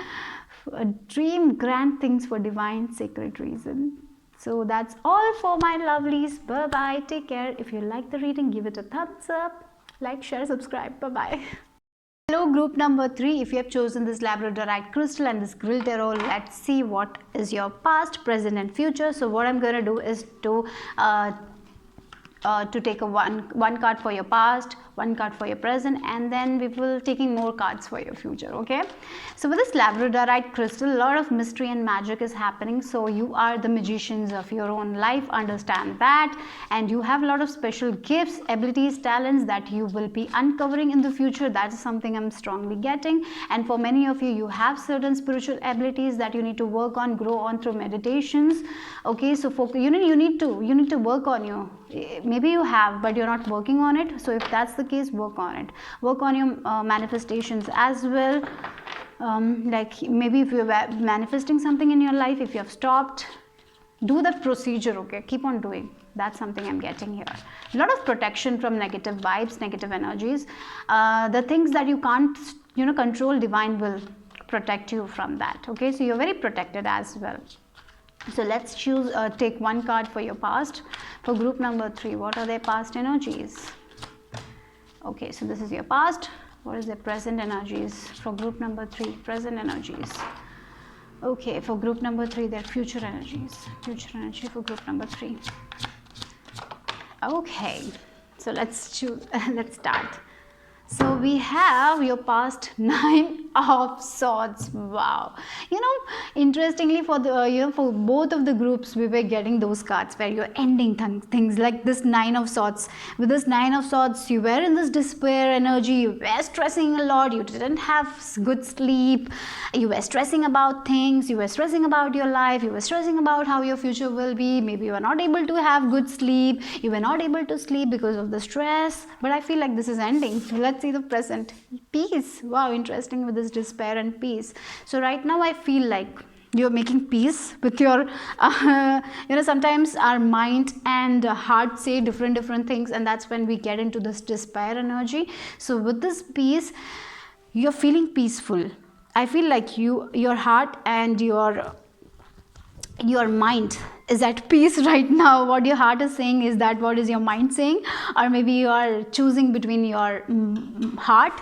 Dream grand things for divine sacred reason. So that's all for my lovelies. Bye bye, take care. If you like the reading, give it a thumbs up, like, share, subscribe. Bye bye. Hello, group number 3. If you have chosen this labradorite crystal and this grill tarot, let's see what is your past, present and future. So what I'm going to do is to take a one card for your past, one card for your present, and then we will taking more cards for your future, okay? So with this labradorite crystal, a lot of mystery and magic is happening. So you are the magicians of your own life, understand that, and you have a lot of special gifts, abilities, talents that you will be uncovering in the future. That's something I'm strongly getting. And for many of you, you have certain spiritual abilities that you need to work on, grow on through meditations, okay? So you need to work on you. Maybe you have, but you're not working on it. So if that's the case, work on it. Work on your manifestations as well. Like maybe if you're manifesting something in your life, if you have stopped, do the procedure, okay? Keep on doing. That's something I'm getting here. A lot of protection from negative vibes, negative energies. The things that you can't, control, divine will protect you from that, okay? So you're very protected as well. So let's choose, take one card for your past. For group number 3, what are their past energies? Okay, so this is your past. What is their present energies? For group number 3, present energies. Okay, for group number 3, their future energies. Future energy for group number 3. Okay, so let's choose. Let's start. So we have your past 9 of swords. Wow, interestingly, for the for both of the groups, we were getting those cards where you're ending things like this 9 of swords. With this 9 of swords, you were in this despair energy. You were stressing a lot. You didn't have good sleep. You were stressing about things. You were stressing about your life. You were stressing about how your future will be. Maybe you are not able to have good sleep. You were not able to sleep because of the stress. But I feel like this is ending. So let's see the present. Peace. Wow, interesting with this despair and peace. So right now I feel like you're making peace with your sometimes our mind and heart say different things, and that's when we get into this despair energy. So with this peace, you're feeling peaceful. I feel like your heart and your mind is at peace right now. What your heart is saying is that what is your mind saying, or maybe you are choosing between your heart,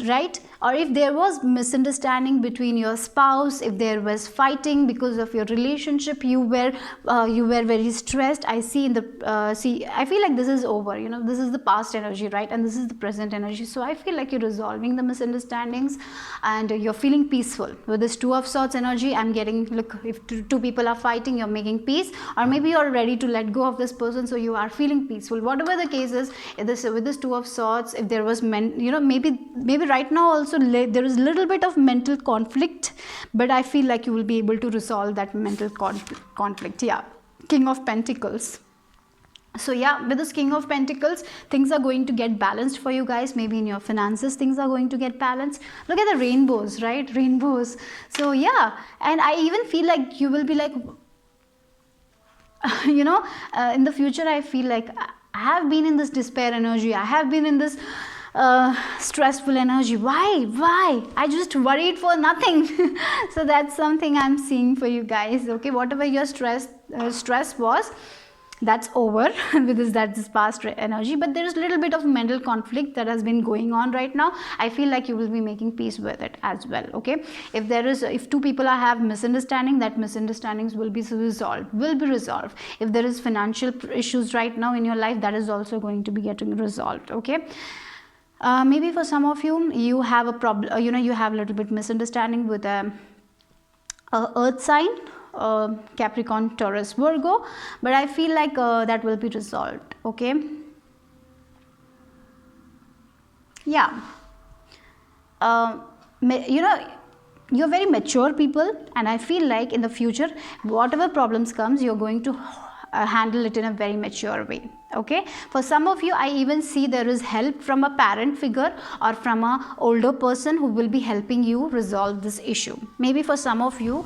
right? Or if there was misunderstanding between your spouse, if there was fighting because of your relationship, you were very stressed. I see in the I feel like this is over. This is the past energy, right? And this is the present energy. So I feel like you're resolving the misunderstandings and you're feeling peaceful. With this 2 of swords energy, I'm getting, look, if two people are fighting, you're making peace, or maybe you're ready to let go of this person, so you are feeling peaceful. Whatever the case is, with this 2 of swords, if there was maybe right now also there is a little bit of mental conflict, but I feel like you will be able to resolve that mental conflict. Yeah, King of Pentacles. So yeah, with this King of Pentacles, things are going to get balanced for you guys. Maybe in your finances, things are going to get balanced. Look at the rainbows, right? Rainbows. So yeah, and I even feel like you will be like, in the future, I feel like I have been in this despair energy. I have been in this stressful energy. Why I just worried for nothing. So that's something I'm seeing for you guys. Okay, whatever your stress was, that's over. With this past energy, but there is a little bit of mental conflict that has been going on right now. I feel like you will be making peace with it as well. Okay, if 2 people have misunderstanding, that misunderstandings will be resolved. If there is financial issues right now in your life, that is also going to be getting resolved. Okay, maybe for some of you have a problem, you have a little bit misunderstanding with a earth sign, Capricorn, Taurus, Virgo, but I feel like that will be resolved. Okay, yeah, you're very mature people, and I feel like in the future, whatever problems comes, you're going to handle it in a very mature way. Okay, for some of you, I even see there is help from a parent figure or from a older person who will be helping you resolve this issue. Maybe for some of you,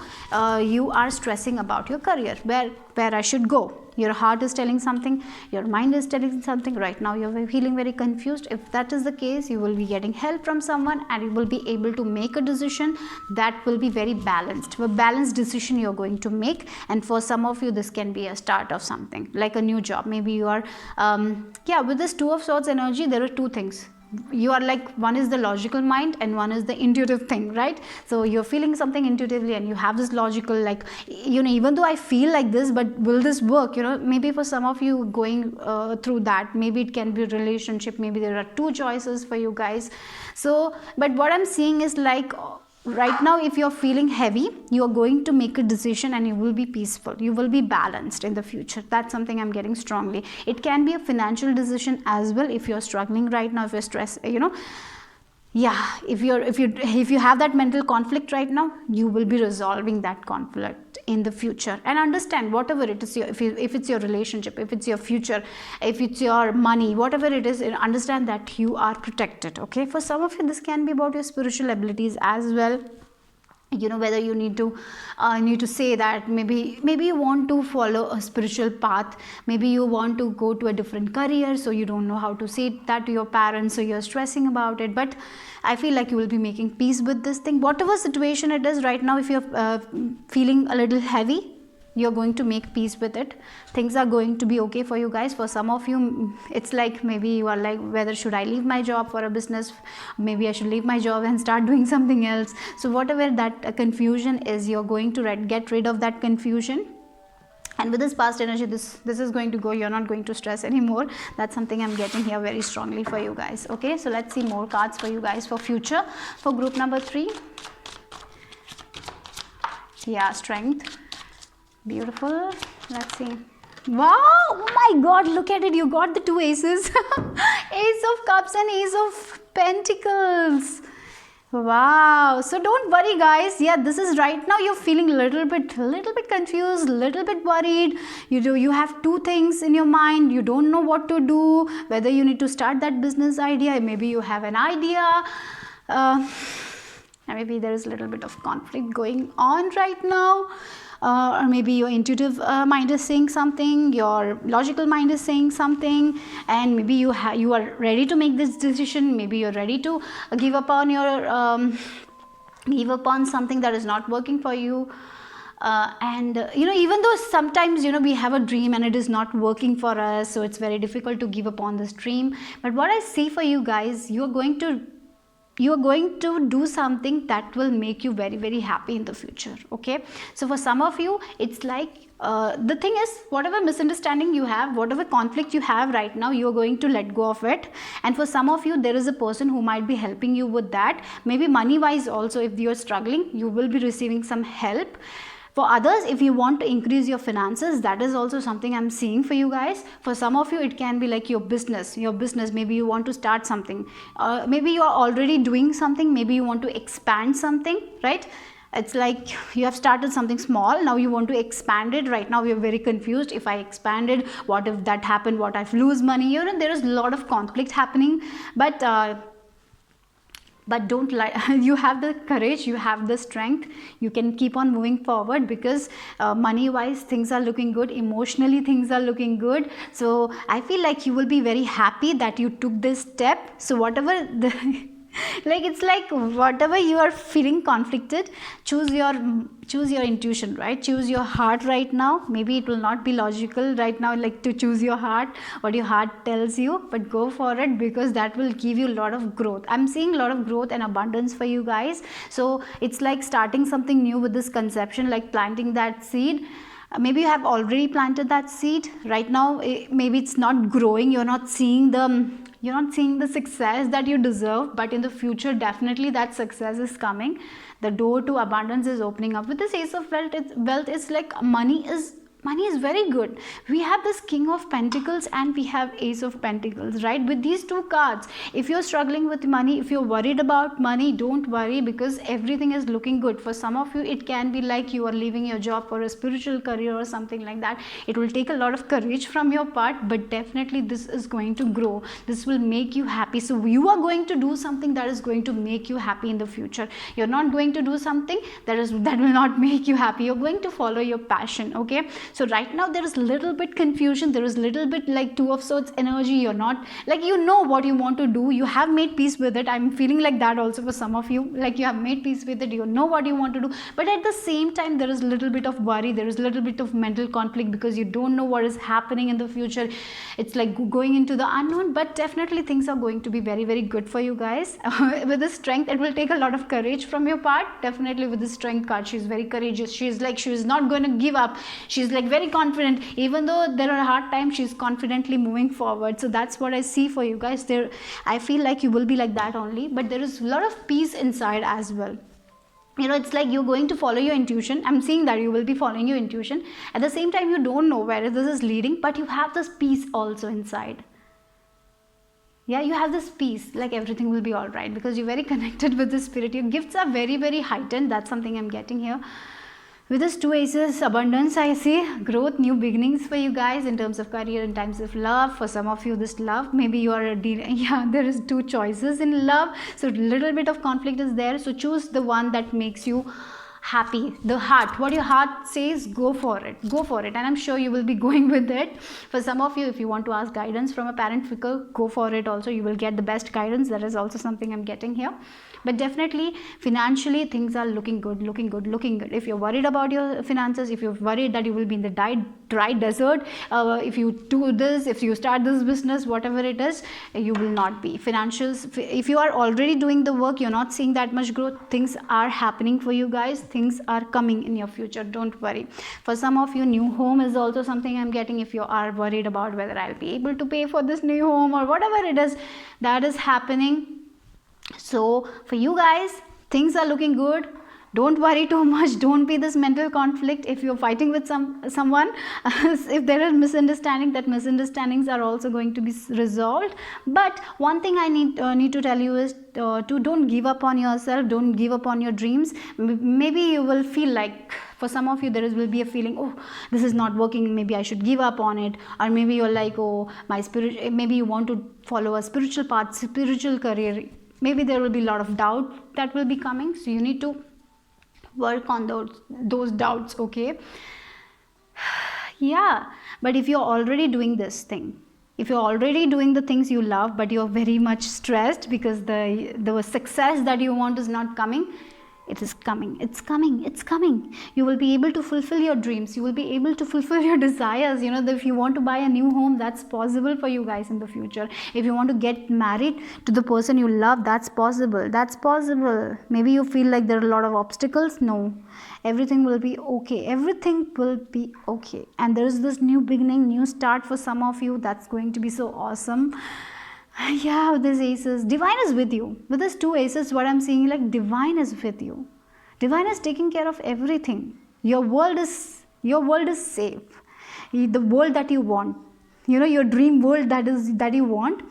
you are stressing about your career, where I should go. Your heart is telling something, your mind is telling something. Right now you're feeling very confused. If that is the case, you will be getting help from someone, and you will be able to make a decision that will be very balanced. A balanced decision you're going to make, and for some of you, this can be a start of something like a new job. Maybe you are with this 2 of swords energy, there are 2 things. You are like, one is the logical mind and one is the intuitive thing, right? So you're feeling something intuitively and you have this logical, like, even though I feel like this, but will this work? Maybe for some of you going through that, maybe it can be a relationship, maybe there are 2 choices for you guys. So, but what I'm seeing is like, right now, if you're feeling heavy, you're going to make a decision and you will be peaceful. You will be balanced in the future. That's something I'm getting strongly. It can be a financial decision as well if you're struggling right now, if you're stressed, yeah, if you have that mental conflict right now, you will be resolving that conflict in the future. And understand, whatever it is, if it's your relationship, if it's your future, if it's your money, whatever it is, understand that you are protected. Okay, for some of you, this can be about your spiritual abilities as well. Whether you need to say that maybe you want to follow a spiritual path, maybe you want to go to a different career, so you don't know how to say that to your parents, so you're stressing about it. But I feel like you will be making peace with this thing, whatever situation it is right now. If you're feeling a little heavy, you're going to make peace with it. Things are going to be okay for you guys. For some of you, it's like maybe you are like, whether should I leave my job for a business, maybe I should leave my job and start doing something else. So whatever that confusion is, you're going to get rid of that confusion. And with this past energy, this is going to go. You're not going to stress anymore. That's something I'm getting here very strongly for you guys. Okay, so let's see more cards for you guys for future, for group number 3. Yeah, strength. Beautiful. Let's see. Wow, oh my god, look at it. You got the 2 aces. Ace of Cups and Ace of Pentacles. Wow, so don't worry guys. Yeah, this is right now you're feeling a little bit confused, little bit worried. You have 2 things in your mind. You don't know what to do, whether you need to start that business idea, maybe you have an idea, maybe there is a little bit of conflict going on right now. Or maybe your intuitive mind is saying something, your logical mind is saying something, and maybe you are ready to make this decision. Maybe you're ready to give up on something that is not working for you. Even though sometimes we have a dream and it is not working for us, so it's very difficult to give up on this dream. But what I see for you guys, you are going to do something that will make you very, very happy in the future. Okay, so for some of you, it's like the thing is, whatever misunderstanding you have, whatever conflict you have right now, you are going to let go of it. And for some of you, there is a person who might be helping you with that. Maybe money wise also, if you are struggling, you will be receiving some help. For others, if you want to increase your finances, that is also something I'm seeing for you guys. For some of you, it can be like your business, maybe you want to start something. Maybe you are already doing something, maybe you want to expand something, right? It's like you have started something small, now you want to expand it. Right now, you're very confused. If I expanded, what if that happened? What if I lose money? There is a lot of conflict happening, but don't lie. You have the courage, you have the strength, you can keep on moving forward, because money wise things are looking good, emotionally things are looking good. So I feel like you will be very happy that you took this step. So whatever it's like whatever you are feeling conflicted, choose your intuition, right? Choose your heart right now. Maybe it will not be logical right now, like to choose your heart, what your heart tells you, but go for it, because that will give you a lot of growth. I'm seeing a lot of growth and abundance for you guys. So it's like starting something new with this conception, like planting that seed. Maybe you have already planted that seed. Right now, maybe it's not growing, you're not seeing the success that you deserve, but in the future, definitely that success is coming. The door to abundance is opening up. With this Ace of Wealth, it's like money is very good. We have this King of Pentacles and we have Ace of Pentacles, right? With these 2 cards, if you're struggling with money, if you're worried about money, don't worry, because everything is looking good. For some of you, it can be like you are leaving your job for a spiritual career or something like that. It will take a lot of courage from your part, but definitely this is going to grow. This will make you happy. So you are going to do something that is going to make you happy in the future. You're not going to do something that will not make you happy. You're going to follow your passion. Okay, so right now there is little bit confusion, there is little bit like 2 of Swords energy. You're not like, what you want to do, you have made peace with it. I'm feeling like that also for some of you, like you have made peace with it, you know what you want to do, but at the same time there is little bit of worry, there is little bit of mental conflict, because you don't know what is happening in the future. It's like going into the unknown, but definitely things are going to be very, very good for you guys. With the strength, it will take a lot of courage from your part. Definitely with the strength card, she's very courageous. She's not going to give up. She's like very confident, even though there are hard times, she's confidently moving forward. So that's what I see for you guys there. I feel like you will be like that only, but there is a lot of peace inside as well. It's like you're going to follow your intuition. I'm seeing that you will be following your intuition. At the same time, you don't know where this is leading, but you have this peace also inside. Yeah, you have this peace, like everything will be all right, because you're very connected with the spirit. Your gifts are very, very heightened. That's something I'm getting here. With this 2 aces, abundance, I see growth, new beginnings for you guys in terms of career, in terms of love. For some of you, this love, maybe you are there is 2 choices in love. So a little bit of conflict is there. So choose the one that makes you happy. The heart, what your heart says, go for it, and I'm sure you will be going with it. For some of you, if you want to ask guidance from a parent figure, go for it also. You will get the best guidance. That is also something I'm getting here. But definitely financially things are looking good. If you're worried about your finances, if you're worried that you will be in the dry desert, if you do this, if you start this business, whatever it is, you will not be. Financials, if you are already doing the work, you're not seeing that much growth, things are happening for you guys, things are coming in your future, don't worry. For some of you, new home is also something I'm getting. If you are worried about whether I'll be able to pay for this new home or whatever it is, that is happening. So for you guys, things are looking good. Don't worry too much. Don't be this mental conflict. If you're fighting with someone, if there is misunderstanding, that misunderstandings are also going to be resolved. But one thing I need to tell you is to don't give up on yourself. Don't give up on your dreams. Maybe you will feel like, for some of you, will be a feeling, oh, this is not working, maybe I should give up on it. Or maybe you're like, oh, maybe you want to follow a spiritual path, spiritual career. Maybe there will be a lot of doubt that will be coming. So you need to work on those doubts, okay? Yeah, but if you're already doing this thing, if you're already doing the things you love, but you're very much stressed because the success that you want is not coming, it is coming. It's coming. You will be able to fulfill your dreams. You will be able to fulfill your desires. You know, if you want to buy a new home, that's possible for you guys in the future. If you want to get married to the person you love, that's possible. Maybe you feel like there are a lot of obstacles. No, everything will be okay. And there's this new beginning, new start for some of you. That's going to be so awesome. Yeah, with these aces, divine is with you. With these two aces, what I'm seeing, like, divine is with you. Divine is taking care of everything. Your world is safe. The world that you want, you know, your dream world that you want,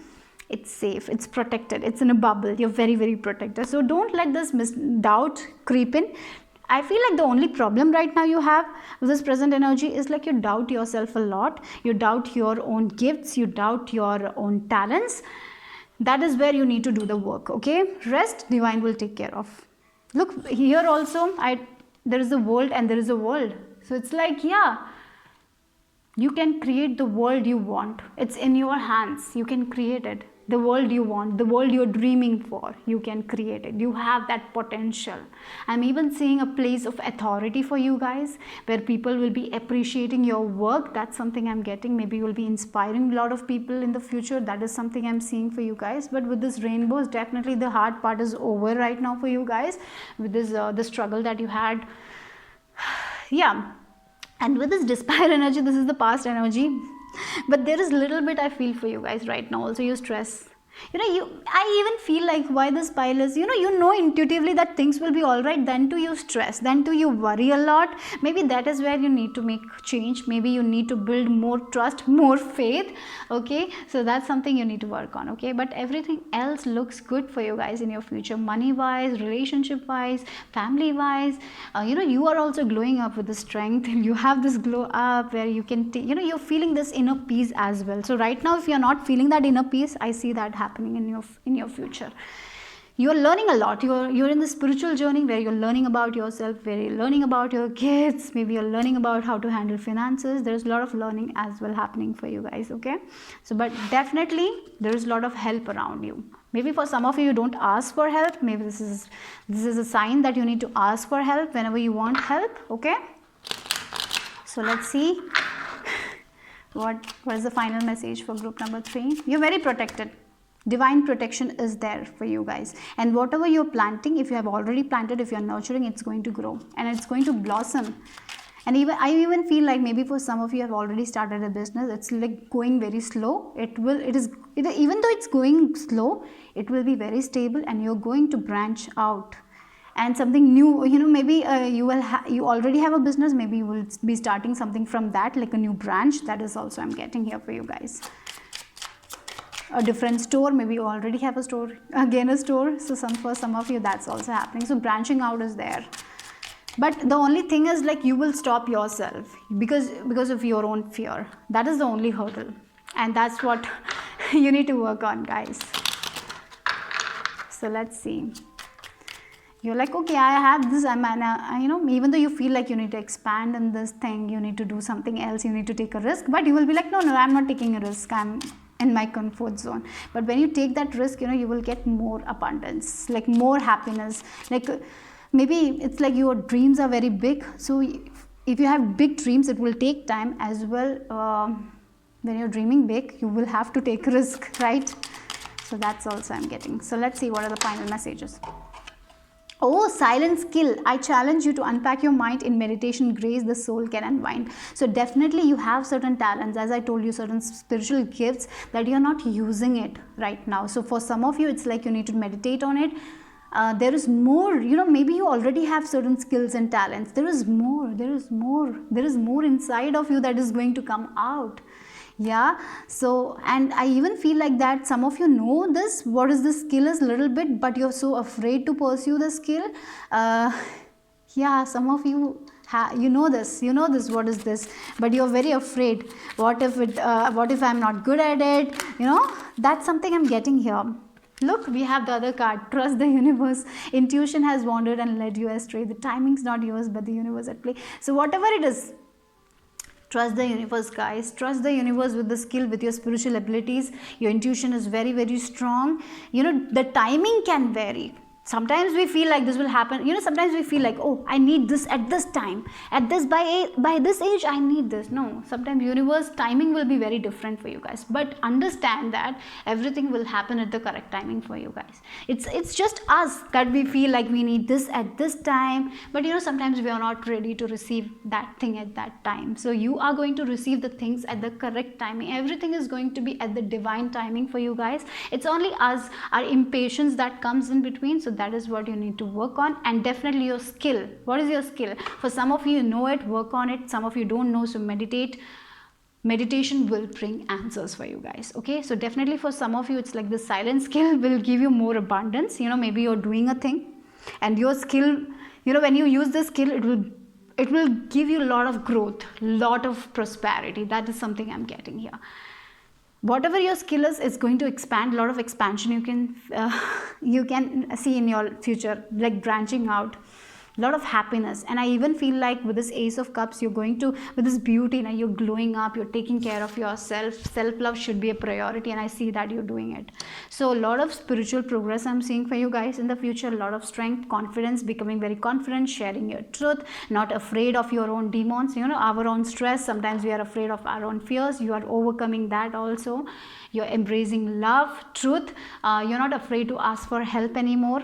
it's safe, it's protected, it's in a bubble. You're very, very protected. So don't let this doubt creep in. I feel like the only problem right now you have with this present energy is like you doubt yourself a lot. You doubt your own gifts. You doubt your own talents. That is where you need to do the work, okay? Rest, divine will take care of. Look, here also, there is a world and there is a world. So it's like, yeah, you can create the world you want. It's in your hands. You can create it. The world you want, the world you're dreaming for, you can create it. You have that potential. I'm even seeing a place of authority for you guys where people will be appreciating your work. That's something I'm getting. Maybe you'll be inspiring a lot of people in the future. That is something I'm seeing for you guys. But with this rainbows, definitely the hard part is over right now for you guys. With this the struggle that you had. Yeah. And with this despair energy, this is the past energy. But there is little bit I feel for you guys right now. Also, you stress. You know, I even feel like why this pile is, you know intuitively that things will be all right. Then too you stress, then too you worry a lot. Maybe that is where you need to make change. Maybe you need to build more trust, more faith. Okay, so that's something you need to work on. Okay, but everything else looks good for you guys in your future, money wise, relationship wise, family wise. You are also glowing up with the strength. You have this glow up where you can, you're feeling this inner peace as well. So right now, if you're not feeling that inner peace, I see that happening in your future. You're learning a lot. You're in the spiritual journey where you're learning about yourself, where you're learning about your kids. Maybe you're learning about how to handle finances. There's a lot of learning as well happening for you guys. Okay, so but definitely there is a lot of help around you. Maybe for some of you don't ask for help. Maybe this is a sign that you need to ask for help whenever you want help. Okay, so let's see what is the final message for group number 3. You're very protected. Divine protection is there for you guys, and whatever you're planting, if you have already planted, if you're nurturing, it's going to grow and it's going to blossom. And I even feel like maybe for some of you have already started a business, it's like going very slow. Even though it's going slow, it will be very stable and you're going to branch out and something new. Maybe you already have a business, maybe you will be starting something from that, like a new branch. That is also I'm getting here for you guys. A different store, maybe you already have a store, again a store. So for some of you that's also happening. So branching out is there. But the only thing is, like, you will stop yourself because of your own fear. That is the only hurdle, and that's what you need to work on, guys. So let's see. You're like, okay, I have this, you know, even though you feel like you need to expand in this thing, you need to do something else, you need to take a risk, but you will be like, no, I'm not taking a risk, I'm in my comfort zone. But when you take that risk, you know, you will get more abundance, like more happiness. Like maybe it's like your dreams are very big, so if you have big dreams, it will take time as well. When you're dreaming big, you will have to take risk, right? So that's also I'm getting. So let's see what are the final messages. Oh, silent skill. I challenge you to unpack your mind in meditation grace the soul can unwind. So definitely you have certain talents, as I told you, certain spiritual gifts that you're not using it right now. So for some of you, it's like you need to meditate on it. There is more, you know, maybe you already have certain skills and talents. There is more inside of you that is going to come out. Yeah, so, and I even feel like that some of you know this, what is the skill is little bit, but you're so afraid to pursue the skill. Yeah, some of you you know this, what is this, but you're very afraid. What if I'm not good at it? You know, that's something I'm getting here. Look, we have the other card. Trust the universe. Intuition has wandered and led you astray. The timing's not yours, but the universe at play. So whatever it is, trust the universe, guys. Trust the universe with the skill, with your spiritual abilities. Your intuition is very, very strong. You know, the timing can vary. Sometimes we feel like this will happen. You know, sometimes we feel like, oh, I need this at this time. At this, by this age, I need this. No, sometimes universe timing will be very different for you guys. But understand that everything will happen at the correct timing for you guys. It's just us that we feel like we need this at this time. But you know, sometimes we are not ready to receive that thing at that time. So you are going to receive the things at the correct timing. Everything is going to be at the divine timing for you guys. It's only us, our impatience that comes in between. So that is what you need to work on. And definitely your skill. What is your skill? For some of you know it, work on it. Some of you don't know, so meditate. Meditation will bring answers for you guys. Okay, so definitely for some of you, it's like the silent skill will give you more abundance. You know, maybe you're doing a thing and your skill, you know, when you use the skill, it will give you a lot of growth, lot of prosperity. That is something I'm getting here. Whatever your skill is going to expand. A lot of expansion you can see in your future, like branching out. A lot of happiness. And I even feel like with this Ace of Cups, you're going to, with this beauty, now you're glowing up, you're taking care of yourself. Self-love should be a priority, and I see that you're doing it. So a lot of spiritual progress I'm seeing for you guys in the future. A lot of strength, confidence, becoming very confident, sharing your truth, not afraid of your own demons, you know, our own stress. Sometimes we are afraid of our own fears. You are overcoming that also. You're embracing love, truth. You're not afraid to ask for help anymore.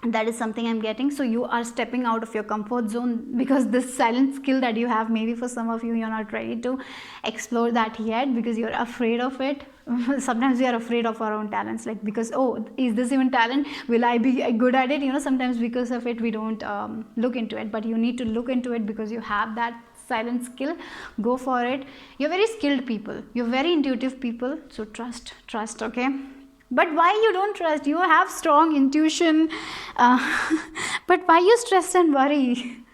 That is something I'm getting. So you are stepping out of your comfort zone, because this silent skill that you have, maybe for some of you, you're not ready to explore that yet because you're afraid of it. Sometimes we are afraid of our own talents, like, because, oh, is this even talent? Will I be good at it? You know, sometimes because of it, we don't look into it, but you need to look into it because you have that silent skill. Go for it. You're very skilled people. You're very intuitive people. So trust, okay? But why you don't trust? You have strong intuition, but why you stress and worry?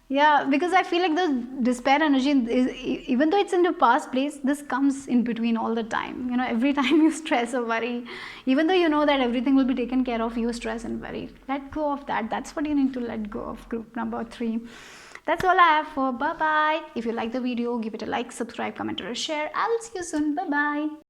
Yeah, because I feel like the despair energy is, even though it's in the past place, this comes in between all the time. You know, every time you stress or worry, even though you know that everything will be taken care of, you stress and worry. Let go of that. That's what you need to let go of. Group number 3. That's all I have for. Bye bye. If you like the video, give it a like, subscribe, comment, or a share. I'll see you soon. Bye bye.